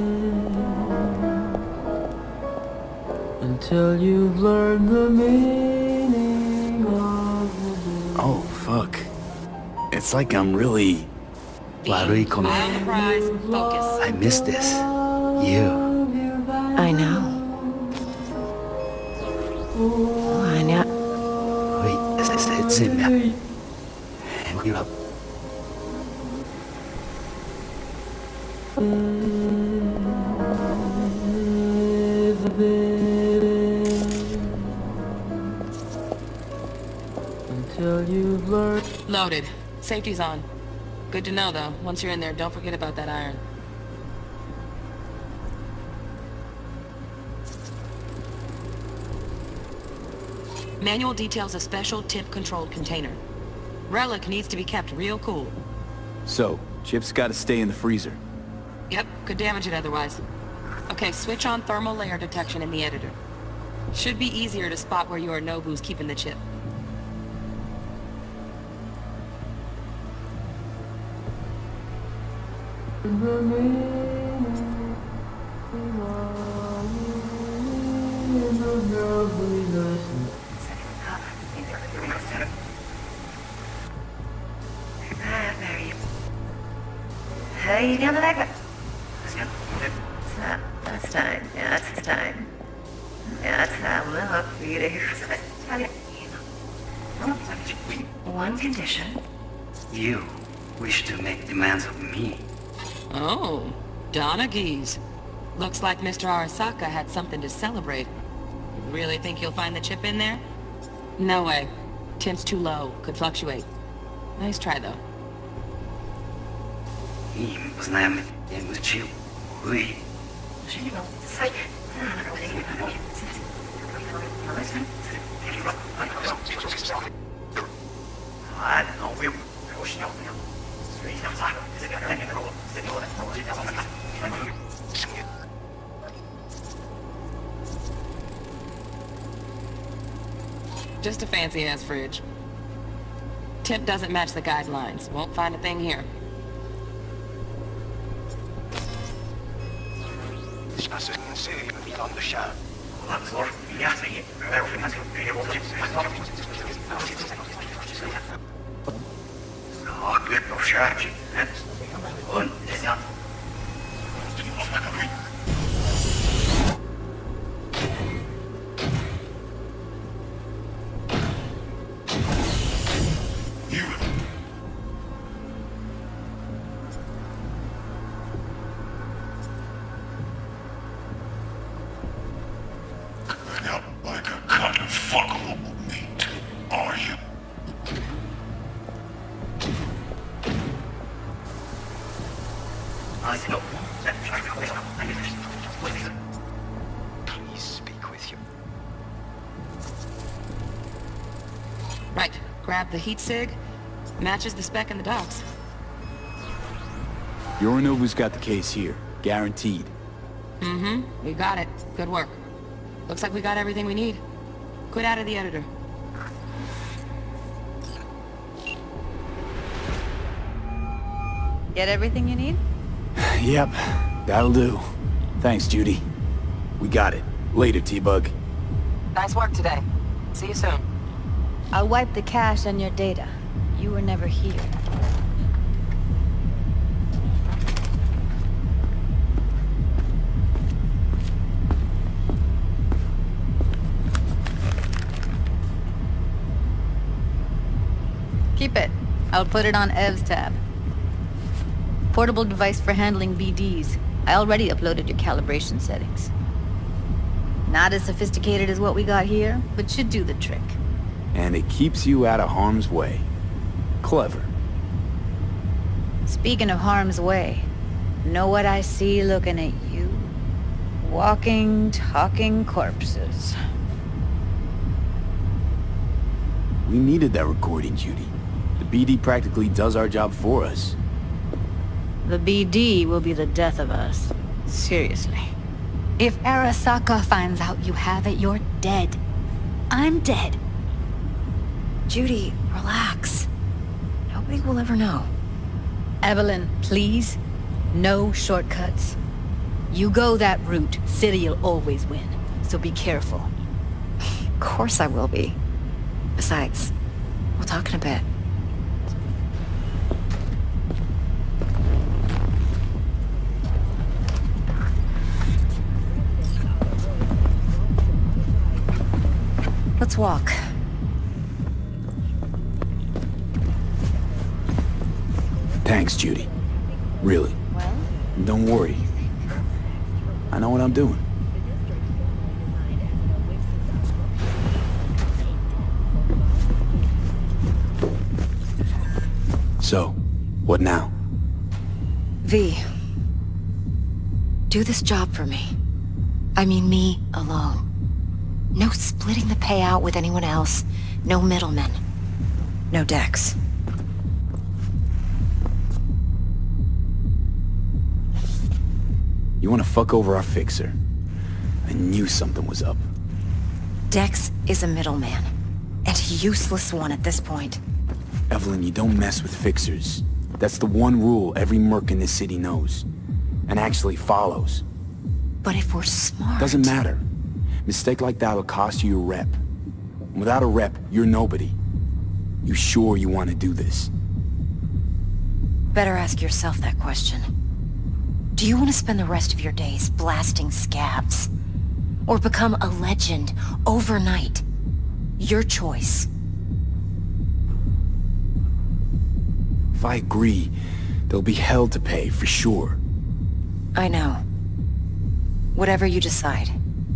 until you've learned the meaning of the Oh, fuck. It's like I'm really... Eye on the prize. Focus. I miss this. You. I know. I know. Wait, it's in there. Hang you up. Until you've learned. Loaded. Safety's on. Good to know, though. Once you're in there, don't forget about that iron. Manual details a special temp-controlled container. Relic needs to be kept real cool. So, Chip's gotta stay in the freezer. Yep, could damage it otherwise. Okay, switch on thermal layer detection in the editor. Should be easier to spot where Yorinobu's keeping the chip. Hey, down the back. That's time. Yeah, that's time. Yeah, that's time. Look, one condition. You wish to make demands of me. Oh, Donaghy's. Looks like Mr. Arasaka had something to celebrate. Really think you'll find the chip in there? No way. Temp's too low. Could fluctuate. Nice try, though. Just a fancy-ass fridge. Temp doesn't match the guidelines. Won't find a thing here. Like a cut of fuckable meat, are you? Please speak with you. Right. Grab the heat sig. Matches the spec in the docs. Yorinobu's got the case here. Guaranteed. Mm-hmm. We got it. Good work. Looks like we got everything we need. Quit out of the editor. Get everything you need? Yep, that'll do. Thanks, Judy. We got it. Later, T-Bug. Nice work today. See you soon. I'll wipe the cache on your data. You were never here. Keep it. I'll put it on Ev's tab. Portable device for handling BDs. I already uploaded your calibration settings. Not as sophisticated as what we got here, but should do the trick. And it keeps you out of harm's way. Clever. Speaking of harm's way, know what I see looking at you? Walking, talking corpses. We needed that recording, Judy. The BD practically does our job for us. The BD will be the death of us. Seriously. If Arasaka finds out you have it, you're dead. I'm dead. Judy, relax. Nobody will ever know. Evelyn, please. No shortcuts. You go that route, City'll always win. So be careful. Of course I will be. Besides, we'll talk in a bit. Let's walk. Thanks, Judy. Really. Well? Don't worry. I know what I'm doing. So, what now? V. Do this job for me. I mean me alone. No splitting the payout with anyone else. No middlemen. No Dex. You wanna fuck over our fixer? I knew something was up. Dex is a middleman. And a useless one at this point. Evelyn, you don't mess with fixers. That's the one rule every merc in this city knows. And actually follows. But if we're smart... Doesn't matter. Mistake like that'll cost you your rep. Without a rep, you're nobody. You sure you want to do this? Better ask yourself that question. Do you want to spend the rest of your days blasting scabs? Or become a legend overnight? Your choice. If I agree, there'll be hell to pay, for sure. I know. Whatever you decide,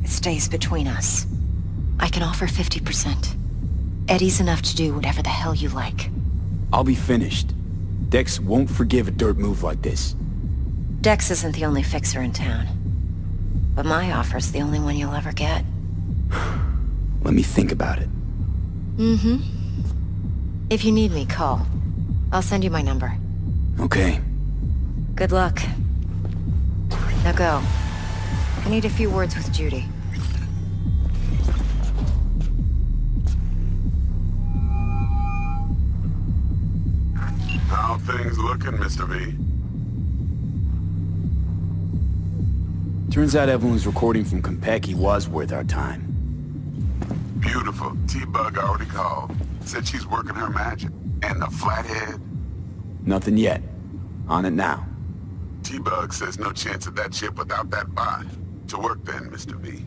it stays between us. I can offer 50%. Eddie's enough to do whatever the hell you like. I'll be finished. Dex won't forgive a dirt move like this. Dex isn't the only fixer in town. But my offer's the only one you'll ever get. Let me think about it. Mm-hmm. If you need me, call. I'll send you my number. Okay. Good luck. Now go. I need a few words with Judy. How things looking, Mr. V? Turns out Evelyn's recording from Konpeki was worth our time. Beautiful. T-Bug already called. Said she's working her magic. And the flathead? Nothing yet. On it now. T-Bug says no chance of that ship without that body. To work then, Mr. V.